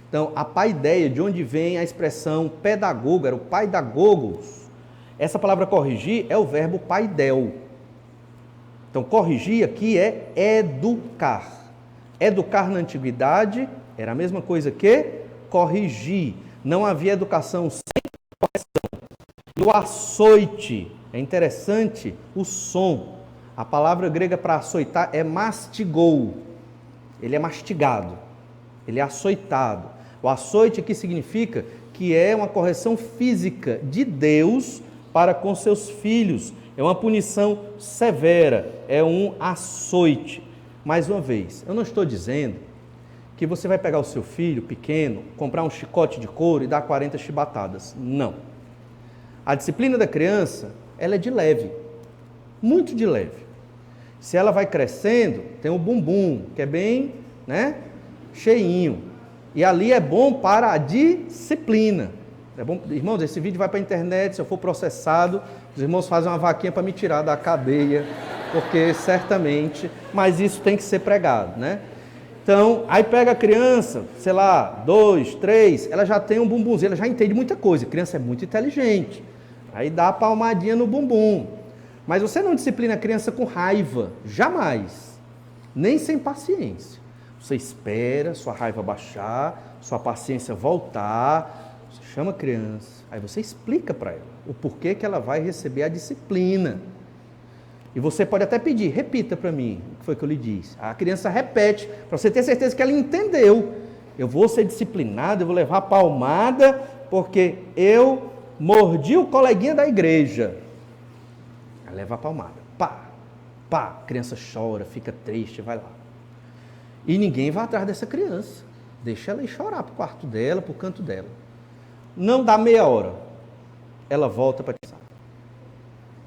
Então, a paideia, de onde vem a expressão pedagogo, era o paidagogos. Essa palavra corrigir é o verbo paidel. Então, corrigir aqui é educar. Educar na antiguidade era a mesma coisa que corrigir. Não havia educação sem correção. E o açoite, é interessante o som. A palavra grega para açoitar é mastigou. Ele é mastigado. Ele é açoitado. O açoite aqui significa que é uma correção física de Deus para com seus filhos. É uma punição severa, é um açoite. Mais uma vez, eu não estou dizendo que você vai pegar o seu filho pequeno, comprar um chicote de couro e dar 40 chibatadas. Não. A disciplina da criança, ela é de leve, muito de leve. Se ela vai crescendo, tem o bumbum, que é bem, cheinho. E ali é bom para a disciplina. É bom, irmãos, esse vídeo vai para a internet, se eu for processado, os irmãos fazem uma vaquinha para me tirar da cadeia, porque certamente, mas isso tem que ser pregado, né? Então, aí pega a criança, sei lá, 2, 3, ela já tem um bumbumzinho, ela já entende muita coisa, a criança é muito inteligente, aí dá a palmadinha no bumbum. Mas você não disciplina a criança com raiva, jamais, nem sem paciência. Você espera sua raiva baixar, sua paciência voltar. Você chama a criança, aí você explica para ela o porquê que ela vai receber a disciplina. E você pode até pedir, repita para mim o que foi que eu lhe disse. A criança repete, para você ter certeza que ela entendeu. Eu vou ser disciplinado, eu vou levar palmada, porque eu mordi o coleguinha da igreja. Ela leva a palmada, pá, pá, a criança chora, fica triste, vai lá. E ninguém vai atrás dessa criança. Deixa ela ir chorar para o quarto dela, para o canto dela. Não dá meia hora, ela volta para te.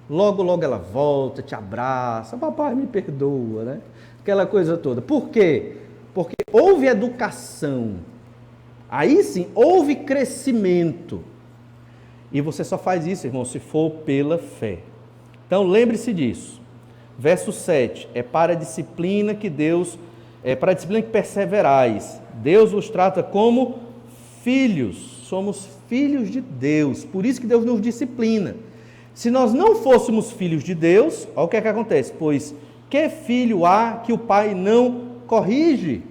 Logo, logo ela volta, te abraça, papai me perdoa, né? Aquela coisa toda. Por quê? Porque houve educação. Aí sim, houve crescimento. E você só faz isso, irmão, se for pela fé. Então, lembre-se disso. Verso 7, é para a disciplina que Deus, é para a disciplina que perseverais. Deus os trata como filhos. Somos filhos de Deus, por isso que Deus nos disciplina. Se nós não fôssemos filhos de Deus, olha o que é que acontece. Pois Que filho há que o pai não corrige?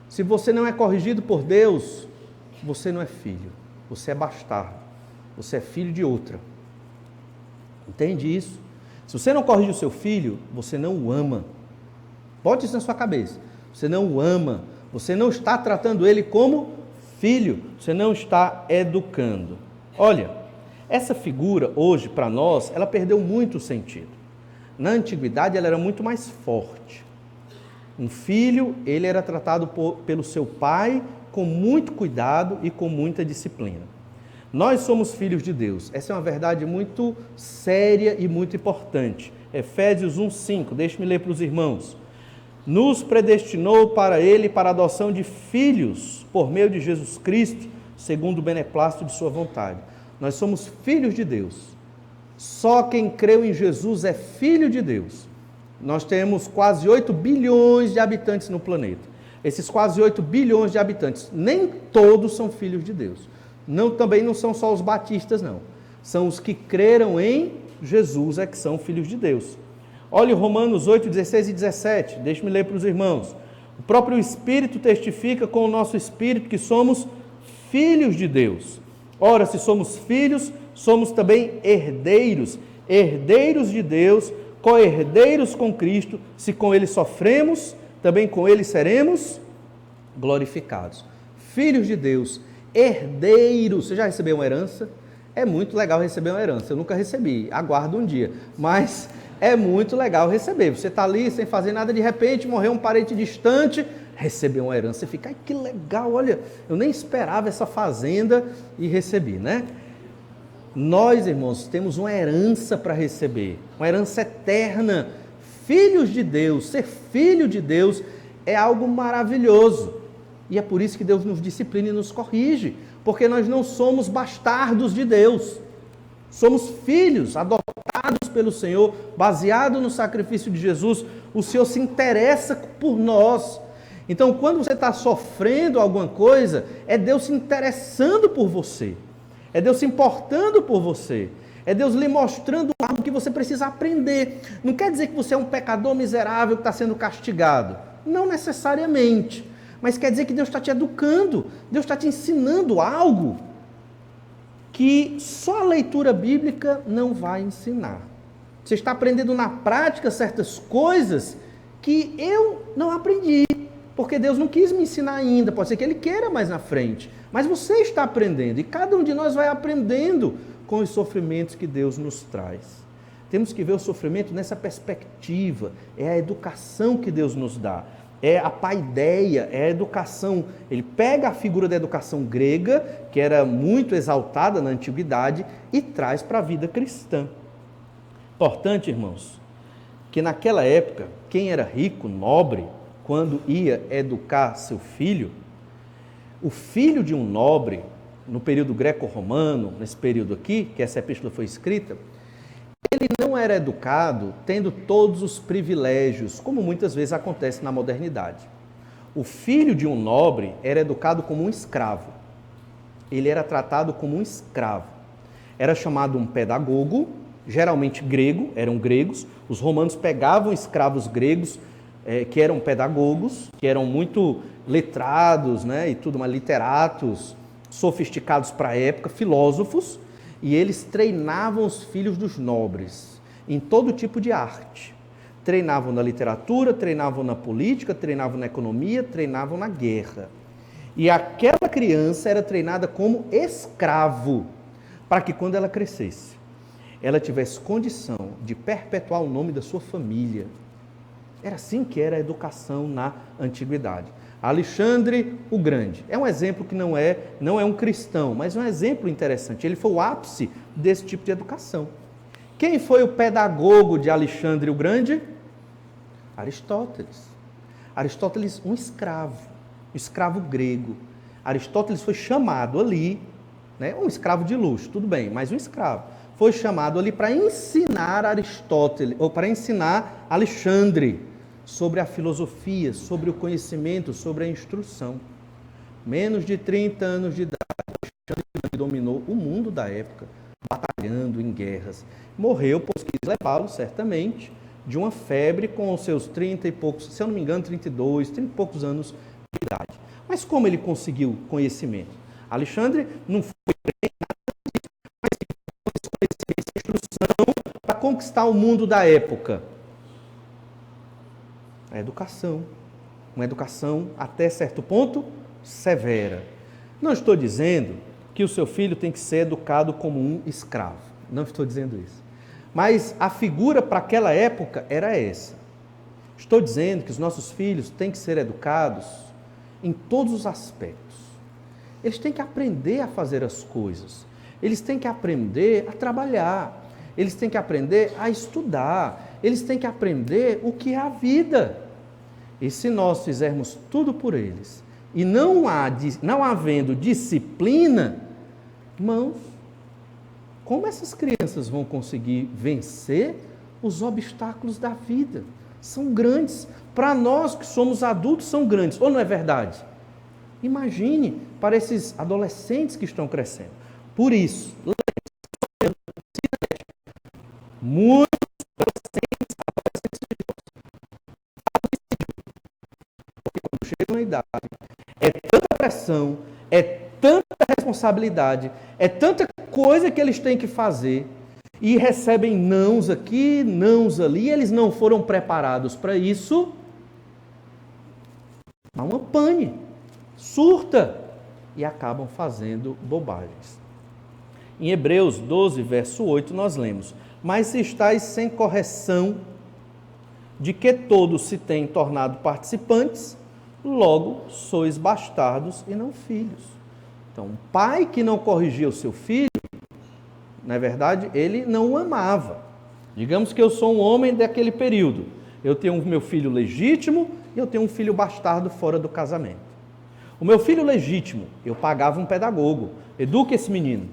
Se você não é corrigido por Deus, você não é filho, você é bastardo, você é filho de outra. Entende isso? Se você não corrige o seu filho, você não o ama. Bote isso na sua cabeça. Você não o ama, você não está tratando ele como filho, você não está educando. Olha, essa figura hoje para nós, ela perdeu muito sentido. Na antiguidade ela era muito mais forte. Um filho, ele era tratado pelo seu pai com muito cuidado e com muita disciplina. Nós somos filhos de Deus. Essa é uma verdade muito séria e muito importante. Efésios 1:5, deixe-me ler para os irmãos. Nos predestinou para Ele, para a adoção de filhos, por meio de Jesus Cristo, segundo o beneplácito de sua vontade. Nós somos filhos de Deus. Só quem creu em Jesus é filho de Deus. Nós temos quase 8 bilhões de habitantes no planeta. Esses quase 8 bilhões de habitantes, nem todos são filhos de Deus. Também não são só os batistas, não. São os que creram em Jesus, é que são filhos de Deus. Olhe Romanos 8, 16 e 17. Deixe-me ler para os irmãos. O próprio Espírito testifica com o nosso Espírito que somos filhos de Deus. Ora, se somos filhos, somos também herdeiros. Herdeiros de Deus, co-herdeiros com Cristo. Se com Ele sofremos, também com Ele seremos glorificados. Filhos de Deus, herdeiros. Você já recebeu uma herança? É muito legal receber uma herança. Eu nunca recebi, aguardo um dia. Mas é muito legal receber. Você está ali sem fazer nada, de repente morreu um parente distante, recebeu uma herança. Você fica, ai, que legal, olha, eu nem esperava essa fazenda e recebi, né? Nós, irmãos, temos uma herança para receber, uma herança eterna. Filhos de Deus, ser filho de Deus é algo maravilhoso. E é por isso que Deus nos disciplina e nos corrige, porque nós não somos bastardos de Deus. Somos filhos, adotados pelo Senhor, baseado no sacrifício de Jesus. O Senhor se interessa por nós. Então, quando você está sofrendo alguma coisa, é Deus se interessando por você. É Deus se importando por você. É Deus lhe mostrando algo que você precisa aprender. Não quer dizer que você é um pecador miserável que está sendo castigado. Não necessariamente. Mas quer dizer que Deus está te educando. Deus está te ensinando algo que só a leitura bíblica não vai ensinar. Você está aprendendo na prática certas coisas que eu não aprendi, porque Deus não quis me ensinar ainda. Pode ser que Ele queira mais na frente, mas você está aprendendo, e cada um de nós vai aprendendo com os sofrimentos que Deus nos traz. Temos que ver o sofrimento nessa perspectiva, é a educação que Deus nos dá. É a paideia, é a educação. Ele pega a figura da educação grega, que era muito exaltada na antiguidade, e traz para a vida cristã. Importante, irmãos, que naquela época, quem era rico, nobre, quando ia educar seu filho, o filho de um nobre, no período greco-romano, nesse período aqui, que essa epístola foi escrita, ele não era educado tendo todos os privilégios, como muitas vezes acontece na modernidade. O filho de um nobre era educado como um escravo. Ele era tratado como um escravo. Era chamado um pedagogo, geralmente grego, eram gregos. Os romanos pegavam escravos gregos, que eram pedagogos, que eram muito letrados, né, e tudo mais, literatos, sofisticados para a época, filósofos, e eles treinavam os filhos dos nobres em todo tipo de arte. Treinavam na literatura, treinavam na política, treinavam na economia, treinavam na guerra. E aquela criança era treinada como escravo, para que quando ela crescesse, ela tivesse condição de perpetuar o nome da sua família. Era assim que era a educação na antiguidade. Alexandre o Grande é um exemplo que não é um cristão, mas é um exemplo interessante. Ele foi o ápice desse tipo de educação. Quem foi o pedagogo de Alexandre o Grande? Aristóteles. Aristóteles, um escravo grego. Aristóteles foi chamado ali, né, um escravo de luxo, tudo bem, mas um escravo. Foi chamado ali para ensinar Aristóteles, ou para ensinar Alexandre sobre a filosofia, sobre o conhecimento, sobre a instrução. Menos de 30 anos de idade, Alexandre dominou o mundo da época, batalhando em guerras. Morreu, pois quis levá-lo, certamente, de uma febre com os seus 30 e poucos, se eu não me engano, 32, 30 e poucos anos de idade. Mas como ele conseguiu conhecimento? Alexandre não foi treinado, mas ele conseguiu instrução para conquistar o mundo da época. A educação. Uma educação, até certo ponto, severa. Não estou dizendo que o seu filho tem que ser educado como um escravo. Não estou dizendo isso. Mas a figura para aquela época era essa. Estou dizendo que os nossos filhos têm que ser educados em todos os aspectos. Eles têm que aprender a fazer as coisas. Eles têm que aprender a trabalhar. Eles têm que aprender a estudar. Eles têm que aprender o que é a vida. E se nós fizermos tudo por eles, e não havendo disciplina, irmãos, como essas crianças vão conseguir vencer os obstáculos da vida? São grandes. Para nós que somos adultos, são grandes. Ou não é verdade? Imagine para esses adolescentes que estão crescendo. Por isso, muitos adolescentes porque quando chegam na idade, é tanta pressão, é tanta responsabilidade, é tanta coisa que eles têm que fazer e recebem nãos aqui, nãos ali, e eles não foram preparados para isso. Há uma pane, surta e acabam fazendo bobagens. Em Hebreus 12, verso 8, nós lemos: mas se estáis sem correção, de que todos se têm tornado participantes, logo sois bastardos e não filhos. Então, um pai que não corrigia o seu filho, na verdade, ele não o amava. Digamos que eu sou um homem daquele período. Eu tenho o meu filho legítimo e eu tenho um filho bastardo fora do casamento. O meu filho legítimo, eu pagava um pedagogo. Eduque esse menino.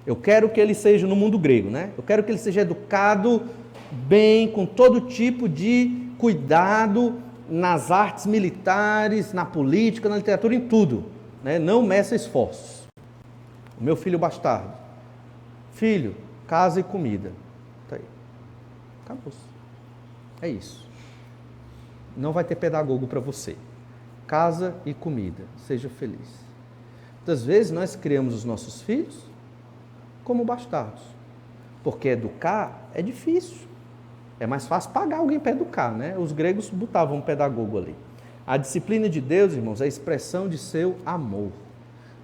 Eu quero que ele seja no mundo grego, né? Eu quero que ele seja educado bem, com todo tipo de cuidado nas artes militares, na política, na literatura, em tudo, né? Não meça esforços. O meu filho bastardo. Filho, casa e comida. Tá aí. Acabou-se. É isso. Não vai ter pedagogo para você. Casa e comida. Seja feliz. Muitas vezes nós criamos os nossos filhos como bastardos. Porque educar é difícil. É mais fácil pagar alguém para educar, né? Os gregos botavam um pedagogo ali. A disciplina de Deus, irmãos, é a expressão de seu amor.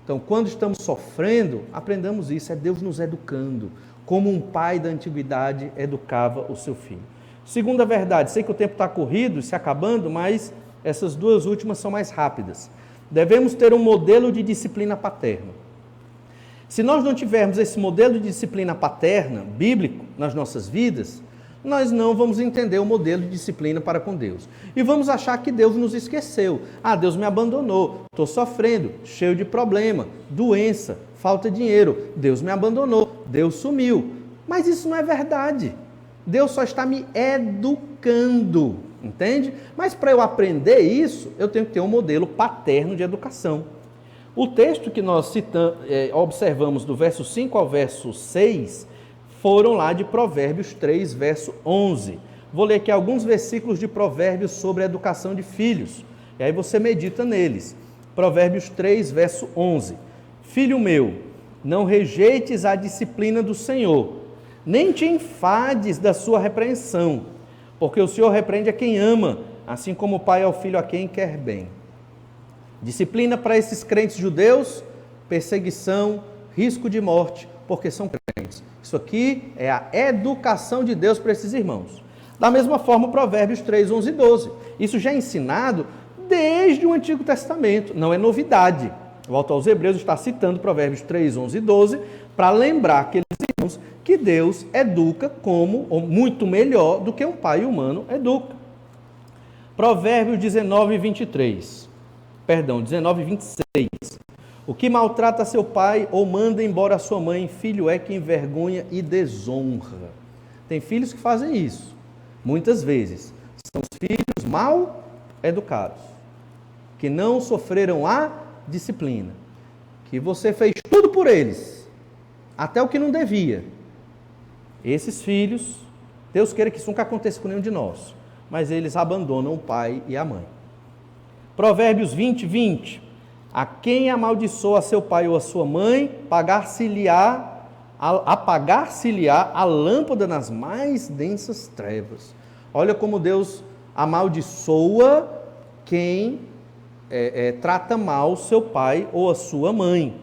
Então, quando estamos sofrendo, aprendamos isso, é Deus nos educando, como um pai da antiguidade educava o seu filho. Segunda verdade, sei que o tempo está corrido e se acabando, mas essas duas últimas são mais rápidas. Devemos ter um modelo de disciplina paterna. Se nós não tivermos esse modelo de disciplina paterna, bíblico, nas nossas vidas, nós não vamos entender o modelo de disciplina para com Deus. E vamos achar que Deus nos esqueceu. Ah, Deus me abandonou, estou sofrendo, cheio de problema, doença, falta de dinheiro. Deus me abandonou, Deus sumiu. Mas isso não é verdade. Deus só está me educando, entende? Mas para eu aprender isso, eu tenho que ter um modelo paterno de educação. O texto que nós observamos do verso 5 ao verso 6 foram lá de Provérbios 3, verso 11. Vou ler aqui alguns versículos de Provérbios sobre a educação de filhos. E aí você medita neles. Provérbios 3, verso 11. Filho meu, não rejeites a disciplina do Senhor, nem te enfades da sua repreensão, porque o Senhor repreende a quem ama, assim como o pai ao filho a quem quer bem. Disciplina para esses crentes judeus, perseguição, risco de morte, porque são crentes. Isso aqui é a educação de Deus para esses irmãos. Da mesma forma, Provérbios 3, 11 e 12. Isso já é ensinado desde o Antigo Testamento, não é novidade. Volto aos Hebreus, está citando Provérbios 3, 11 e 12, para lembrar aqueles irmãos que Deus educa como, ou muito melhor do que um pai humano educa. Provérbios 19 e 23. Perdão, 19 e 26. O que maltrata seu pai ou manda embora a sua mãe, filho é que envergonha e desonra. Tem filhos que fazem isso. Muitas vezes são os filhos mal educados, que não sofreram a disciplina, que você fez tudo por eles, até o que não devia. Esses filhos Deus queira que isso nunca aconteça com nenhum de nós. Mas eles abandonam o pai e a mãe. Provérbios 20, 20. A quem amaldiçoa seu pai ou a sua mãe, apagar-se-lhe-á a lâmpada nas mais densas trevas. Olha como Deus amaldiçoa quem trata mal seu pai ou a sua mãe.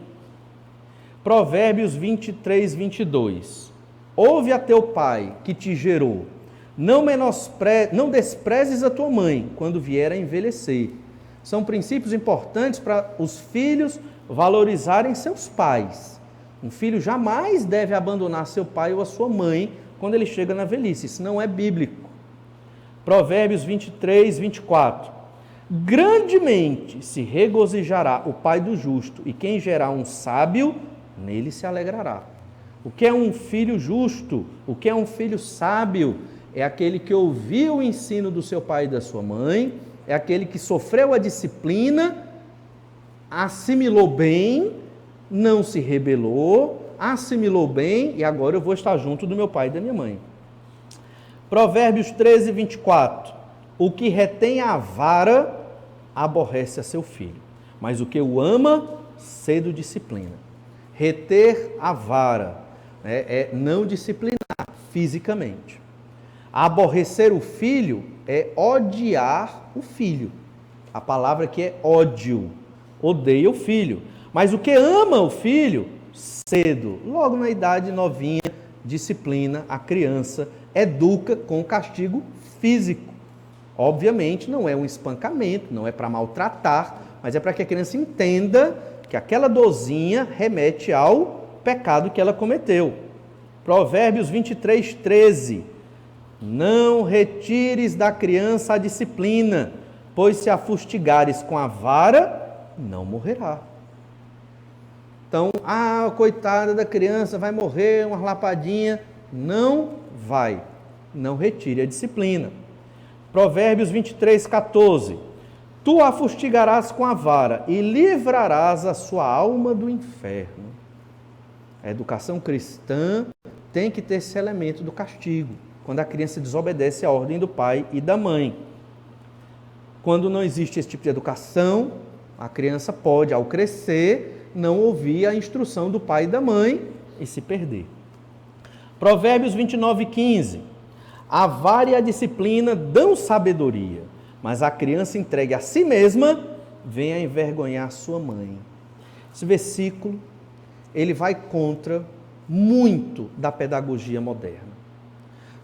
Provérbios 23, 22. Ouve a teu pai que te gerou, não desprezes a tua mãe quando vier a envelhecer. São princípios importantes para os filhos valorizarem seus pais. Um filho jamais deve abandonar seu pai ou a sua mãe quando ele chega na velhice. Isso não é bíblico. Provérbios 23, 24. Grandemente se regozijará o pai do justo, e quem gerar um sábio, nele se alegrará. O que é um filho justo? O que é um filho sábio? É aquele que ouviu o ensino do seu pai e da sua mãe, é aquele que sofreu a disciplina, assimilou bem, não se rebelou, assimilou bem, e agora eu vou estar junto do meu pai e da minha mãe. Provérbios 13, 24. O que retém a vara, aborrece a seu filho, mas o que o ama, cedo disciplina. Reter a vara é não disciplinar fisicamente. Aborrecer o filho é odiar o filho. A palavra aqui é ódio. Odeia o filho. Mas o que ama o filho, cedo, logo na idade novinha, disciplina a criança, educa com castigo físico. Obviamente não é um espancamento, não é para maltratar, mas é para que a criança entenda que aquela dorzinha remete ao pecado que ela cometeu. Provérbios 23, 13. Não retires da criança a disciplina, pois se a fustigares com a vara, não morrerá. Então, coitada da criança, vai morrer, uma lapadinha. Não vai. Não retire a disciplina. Provérbios 23, 14. Tu a fustigarás com a vara e livrarás a sua alma do inferno. A educação cristã tem que ter esse elemento do castigo, quando a criança desobedece à ordem do pai e da mãe. Quando não existe esse tipo de educação, a criança pode, ao crescer, não ouvir a instrução do pai e da mãe e se perder. Provérbios 29, 15. A vara e a disciplina dão sabedoria, mas a criança entregue a si mesma vem a envergonhar sua mãe. Esse versículo, ele vai contra muito da pedagogia moderna.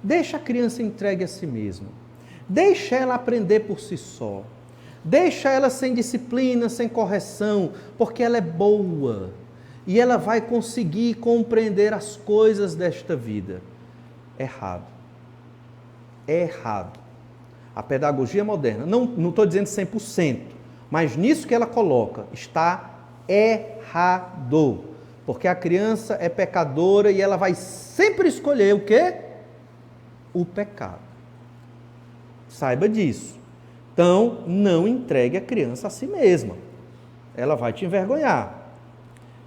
Deixa a criança entregue a si mesma. Deixa ela aprender por si só. Deixa ela sem disciplina, sem correção, porque ela é boa e ela vai conseguir compreender as coisas desta vida. Errado. É errado. A pedagogia moderna, não estou dizendo 100%, mas nisso que ela coloca, está errado. Porque a criança é pecadora e ela vai sempre escolher o quê? O pecado. Saiba disso. Então, não entregue a criança a si mesma. Ela vai te envergonhar.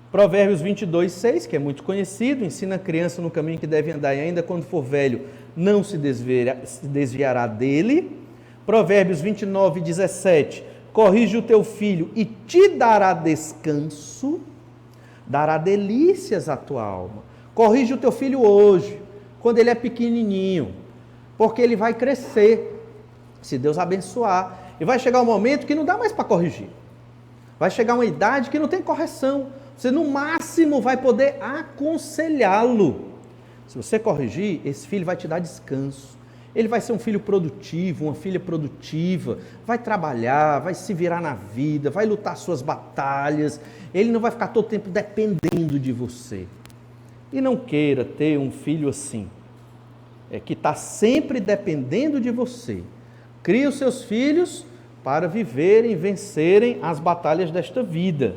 Provérbios 22, 6, que é muito conhecido, ensina a criança no caminho que deve andar e ainda quando for velho não se desviará dele. Provérbios 29, 17, corrige o teu filho e te dará descanso, dará delícias à tua alma. Corrige o teu filho hoje, quando ele é pequenininho, porque ele vai crescer, se Deus abençoar, e vai chegar um momento que não dá mais para corrigir. Vai chegar uma idade que não tem correção. Você, no máximo, vai poder aconselhá-lo. Se você corrigir, esse filho vai te dar descanso. Ele vai ser um filho produtivo, uma filha produtiva, vai trabalhar, vai se virar na vida, vai lutar suas batalhas. Ele não vai ficar todo tempo dependendo de você. E não queira ter um filho assim, que está sempre dependendo de você. Crie os seus filhos para viverem, vencerem as batalhas desta vida.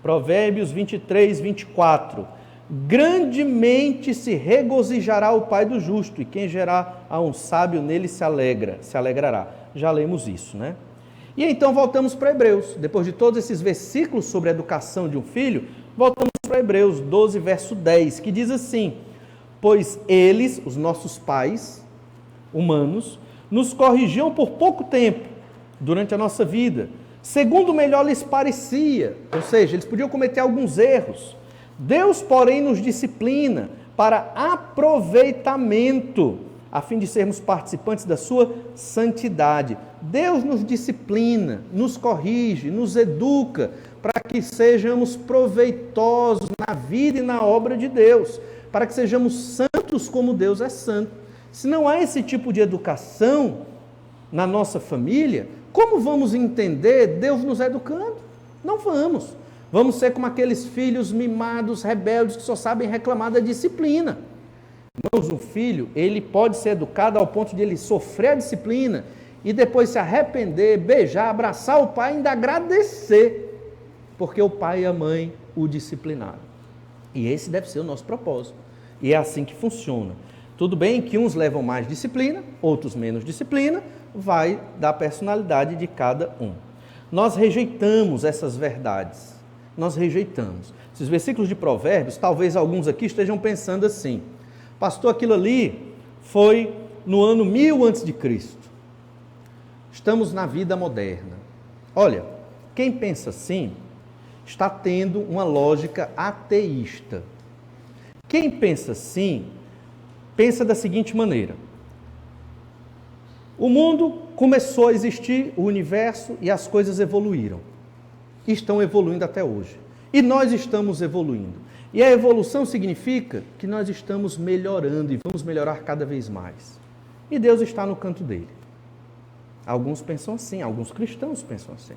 Provérbios 23, 24. Grandemente se regozijará o pai do justo, e quem gerar a um sábio nele se alegrará. Já lemos isso, né? E então voltamos para Hebreus. Depois de todos esses versículos sobre a educação de um filho, voltamos para Hebreus 12, verso 10, que diz assim: pois eles, os nossos pais humanos, nos corrigiam por pouco tempo durante a nossa vida, segundo melhor lhes parecia, ou seja, eles podiam cometer alguns erros. Deus, porém, nos disciplina para aproveitamento, a fim de sermos participantes da sua santidade. Deus nos disciplina, nos corrige, nos educa, para que sejamos proveitosos na vida e na obra de Deus, para que sejamos santos como Deus é santo. Se não há esse tipo de educação na nossa família, como vamos entender Deus nos educando? Não vamos. Vamos ser como aqueles filhos mimados, rebeldes, que só sabem reclamar da disciplina. Irmãos, um filho, ele pode ser educado ao ponto de ele sofrer a disciplina e depois se arrepender, beijar, abraçar o pai e ainda agradecer, porque o pai e a mãe o disciplinaram. E esse deve ser o nosso propósito. E é assim que funciona. Tudo bem que uns levam mais disciplina, outros menos disciplina, vai da personalidade de cada um. Nós rejeitamos essas verdades. Nós rejeitamos. Esses versículos de Provérbios, talvez alguns aqui estejam pensando assim: pastor, aquilo ali foi no ano 1000 a.C. Estamos na vida moderna. Olha, quem pensa assim está tendo uma lógica ateísta. Quem pensa assim, pensa da seguinte maneira: o mundo começou a existir, o universo, e as coisas evoluíram. Estão evoluindo até hoje. E nós estamos evoluindo. E a evolução significa que nós estamos melhorando e vamos melhorar cada vez mais. E Deus está no canto dele. Alguns pensam assim, alguns cristãos pensam assim.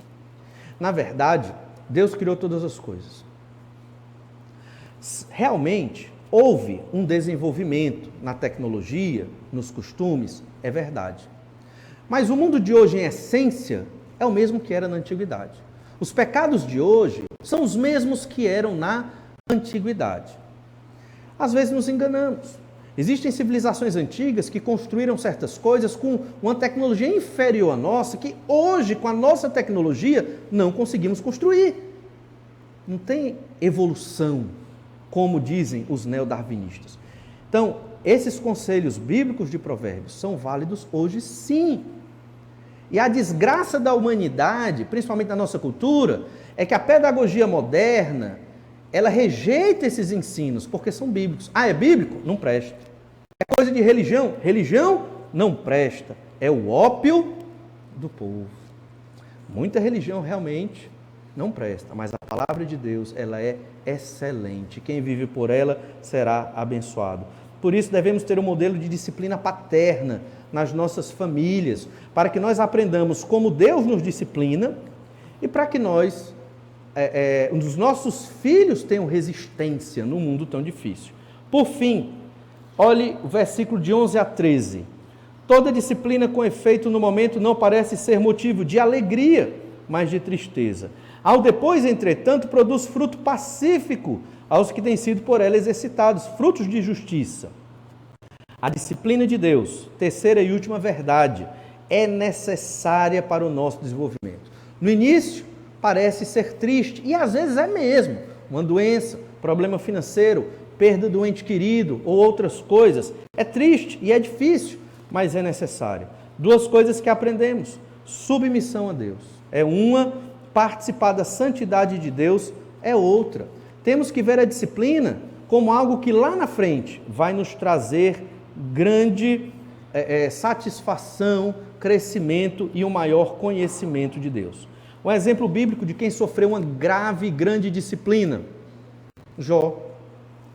Na verdade, Deus criou todas as coisas. Realmente, houve um desenvolvimento na tecnologia, nos costumes, é verdade. Mas o mundo de hoje, em essência, é o mesmo que era na antiguidade. Os pecados de hoje são os mesmos que eram na antiguidade. Às vezes nos enganamos. Existem civilizações antigas que construíram certas coisas com uma tecnologia inferior à nossa, que hoje, com a nossa tecnologia, não conseguimos construir. Não tem evolução, como dizem os neodarwinistas. Então, esses conselhos bíblicos de Provérbios são válidos hoje sim. E a desgraça da humanidade, principalmente na nossa cultura, é que a pedagogia moderna, ela rejeita esses ensinos, porque são bíblicos. Ah, é bíblico? Não presta. É coisa de religião? Religião? Não presta. É o ópio do povo. Muita religião realmente não presta, mas a palavra de Deus, ela é excelente. Quem vive por ela será abençoado. Por isso devemos ter um modelo de disciplina paterna nas nossas famílias, para que nós aprendamos como Deus nos disciplina e para que os nossos filhos tenham resistência num mundo tão difícil. Por fim, olhe o versículo de 11 a 13. Toda disciplina com efeito no momento não parece ser motivo de alegria, mas de tristeza. Ao depois, entretanto, produz fruto pacífico aos que têm sido por ela exercitados, frutos de justiça. A disciplina de Deus, terceira e última verdade, é necessária para o nosso desenvolvimento. No início, parece ser triste, e às vezes é mesmo. Uma doença, problema financeiro, perda do ente querido ou outras coisas. É triste e é difícil, mas é necessário. Duas coisas que aprendemos: submissão a Deus é uma, participar da santidade de Deus é outra. Temos que ver a disciplina como algo que lá na frente vai nos trazer grande satisfação, crescimento e um maior conhecimento de Deus. Um exemplo bíblico de quem sofreu uma grave e grande disciplina: Jó.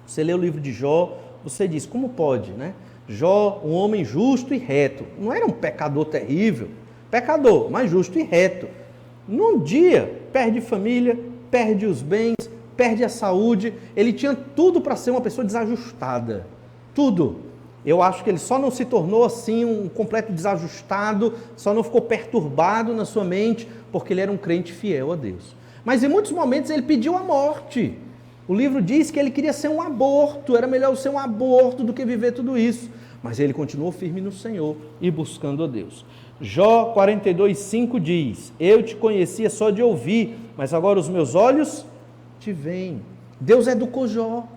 Você lê o livro de Jó, você diz, como pode, né? Jó, um homem justo e reto, não era um pecador terrível, pecador, mas justo e reto. Num dia, perde família, perde os bens, perde a saúde, ele tinha tudo para ser uma pessoa desajustada, tudo. Eu acho que ele só não se tornou assim um completo desajustado, só não ficou perturbado na sua mente, porque ele era um crente fiel a Deus. Mas em muitos momentos ele pediu a morte. O livro diz que ele queria ser um aborto, era melhor ser um aborto do que viver tudo isso. Mas ele continuou firme no Senhor e buscando a Deus. Jó 42:5 diz: eu te conhecia só de ouvir, mas agora os meus olhos te veem. Deus educou Jó.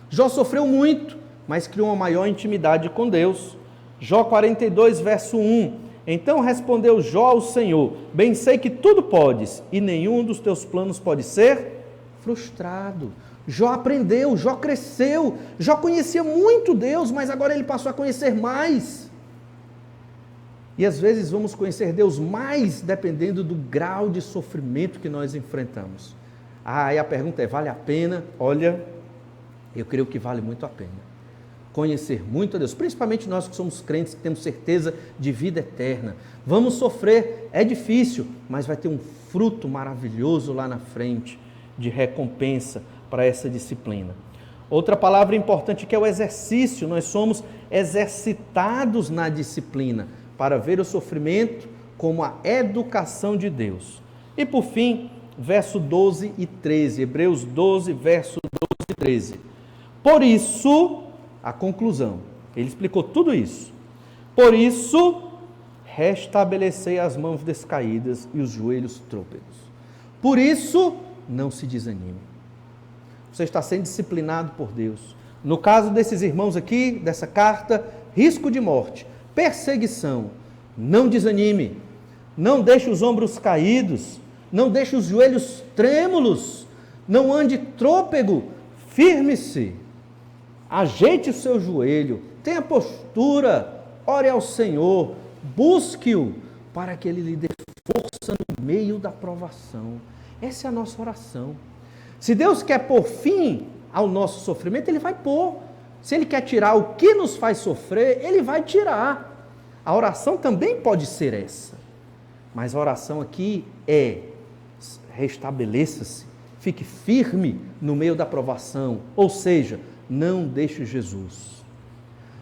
Jó sofreu muito, mas criou uma maior intimidade com Deus. Jó 42, verso 1. Então respondeu Jó ao Senhor: bem sei que tudo podes, e nenhum dos teus planos pode ser frustrado. Jó aprendeu, Jó cresceu, Jó conhecia muito Deus, mas agora ele passou a conhecer mais. E às vezes vamos conhecer Deus mais dependendo do grau de sofrimento que nós enfrentamos. Aí a pergunta é: vale a pena? Olha, eu creio que vale muito a pena conhecer muito a Deus, principalmente nós que somos crentes, que temos certeza de vida eterna. Vamos sofrer, é difícil, mas vai ter um fruto maravilhoso lá na frente, de recompensa para essa disciplina. Outra palavra importante que é o exercício. Nós somos exercitados na disciplina para ver o sofrimento como a educação de Deus. E por fim, verso 12 e 13, Hebreus 12, verso 12 e 13. Por isso, a conclusão, ele explicou tudo isso. Por isso, restabelecei as mãos descaídas e os joelhos trôpegos. Por isso, não se desanime. Você está sendo disciplinado por Deus. No caso desses irmãos aqui, dessa carta, risco de morte, perseguição. Não desanime. Não deixe os ombros caídos. Não deixe os joelhos trêmulos. Não ande trôpego. Firme-se. Ajeite o seu joelho. Tenha postura. Ore ao Senhor. Busque-o para que Ele lhe dê força no meio da provação. Essa é a nossa oração. Se Deus quer pôr fim ao nosso sofrimento, Ele vai pôr. Se Ele quer tirar o que nos faz sofrer, Ele vai tirar. A oração também pode ser essa. Mas a oração aqui é: restabeleça-se, fique firme no meio da provação. Ou seja, não deixe Jesus.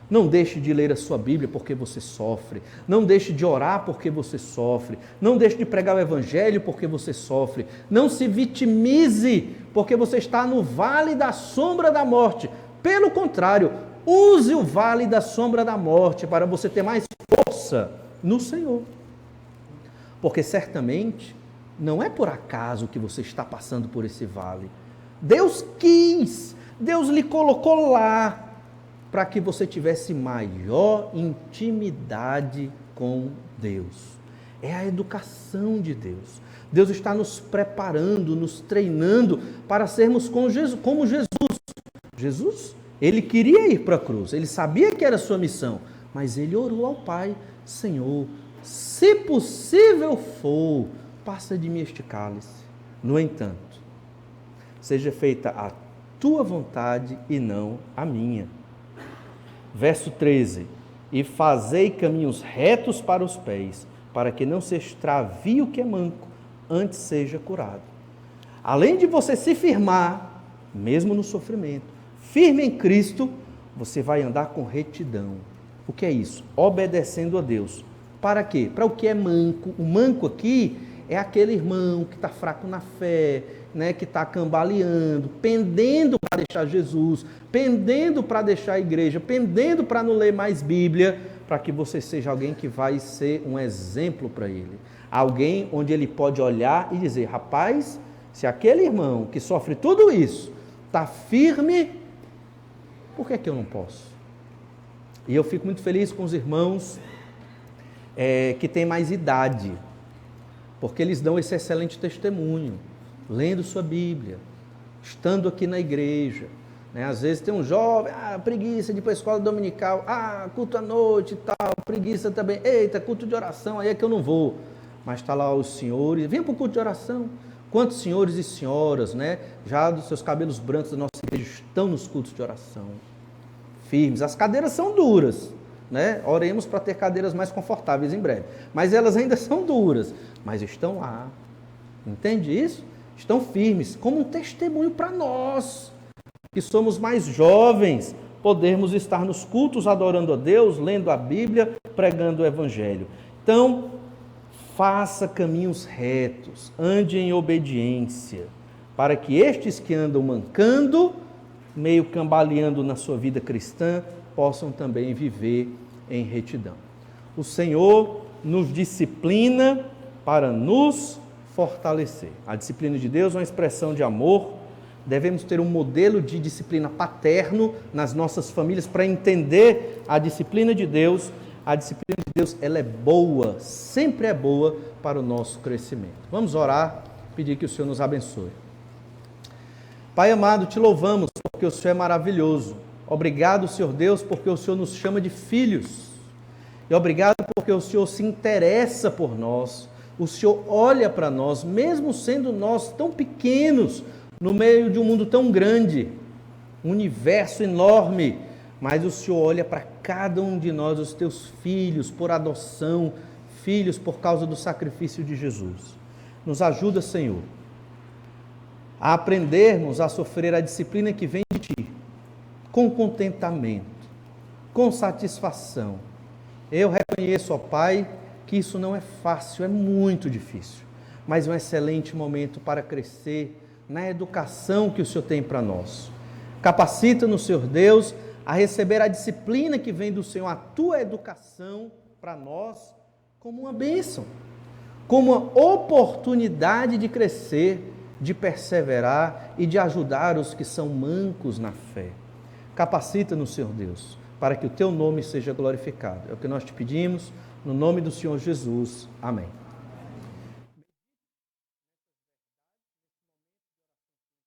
Não deixe de ler a sua Bíblia porque você sofre. Não deixe de orar porque você sofre. Não deixe de pregar o Evangelho porque você sofre. Não se vitimize porque você está no vale da sombra da morte. Pelo contrário, use o vale da sombra da morte para você ter mais força no Senhor. Porque certamente não é por acaso que você está passando por esse vale. Deus quis, Deus lhe colocou lá para que você tivesse maior intimidade com Deus. É a educação de Deus. Deus está nos preparando, nos treinando para sermos como Jesus. Jesus, ele queria ir para a cruz, ele sabia que era a sua missão, mas ele orou ao Pai: Senhor, se possível for, passa de mim este cálice. No entanto, seja feita a tua vontade e não a minha. Verso 13, e fazei caminhos retos para os pés, para que não se extravie o que é manco, antes seja curado. Além de você se firmar, mesmo no sofrimento, firme em Cristo, você vai andar com retidão. O que é isso? Obedecendo a Deus. Para quê? Para o que é manco. O manco aqui é aquele irmão que está fraco na fé, né, que está cambaleando, pendendo para deixar Jesus, pendendo para deixar a igreja, pendendo para não ler mais Bíblia, para que você seja alguém que vai ser um exemplo para ele. Alguém onde ele pode olhar e dizer: rapaz, se aquele irmão que sofre tudo isso está firme, por que eu não posso? E eu fico muito feliz com os irmãos que têm mais idade, porque eles dão esse excelente testemunho, lendo sua Bíblia, estando aqui na igreja, né? Às vezes tem um jovem, preguiça de ir para a escola dominical, culto à noite e tal, preguiça também, eita, culto de oração, aí é que eu não vou. Mas está lá os senhores, vem para o culto de oração. Quantos senhores e senhoras, né, já dos seus cabelos brancos da nossa igreja estão nos cultos de oração, firmes. As cadeiras são duras, né? Oremos para ter cadeiras mais confortáveis em breve, mas elas ainda são duras, mas estão lá. Entende isso? Estão firmes, como um testemunho para nós, que somos mais jovens, podermos estar nos cultos adorando a Deus, lendo a Bíblia, pregando o Evangelho. Então, faça caminhos retos, ande em obediência, para que estes que andam mancando, meio cambaleando na sua vida cristã, possam também viver em retidão. O Senhor nos disciplina para nos fortalecer. A disciplina de Deus é uma expressão de amor, devemos ter um modelo de disciplina paterno nas nossas famílias para entender a disciplina de Deus. A disciplina de Deus, ela é boa, sempre é boa para o nosso crescimento. Vamos orar, pedir que o Senhor nos abençoe. Pai amado, te louvamos porque o Senhor é maravilhoso. Obrigado, Senhor Deus, porque o Senhor nos chama de filhos. E obrigado porque o Senhor se interessa por nós. O Senhor olha para nós, mesmo sendo nós tão pequenos, no meio de um mundo tão grande, um universo enorme, mas o Senhor olha para cada um de nós, os teus filhos, por adoção, filhos por causa do sacrifício de Jesus. Nos ajuda, Senhor, a aprendermos a sofrer a disciplina que vem de Ti, com contentamento, com satisfação. Eu reconheço, ó Pai, que isso não é fácil, é muito difícil, mas é um excelente momento para crescer na educação que o Senhor tem para nós. Capacita-nos, Senhor Deus, a receber a disciplina que vem do Senhor, a Tua educação para nós, como uma bênção, como uma oportunidade de crescer, de perseverar e de ajudar os que são mancos na fé. Capacita-nos, Senhor Deus, para que o Teu nome seja glorificado. É o que nós te pedimos, no nome do Senhor Jesus. Amém.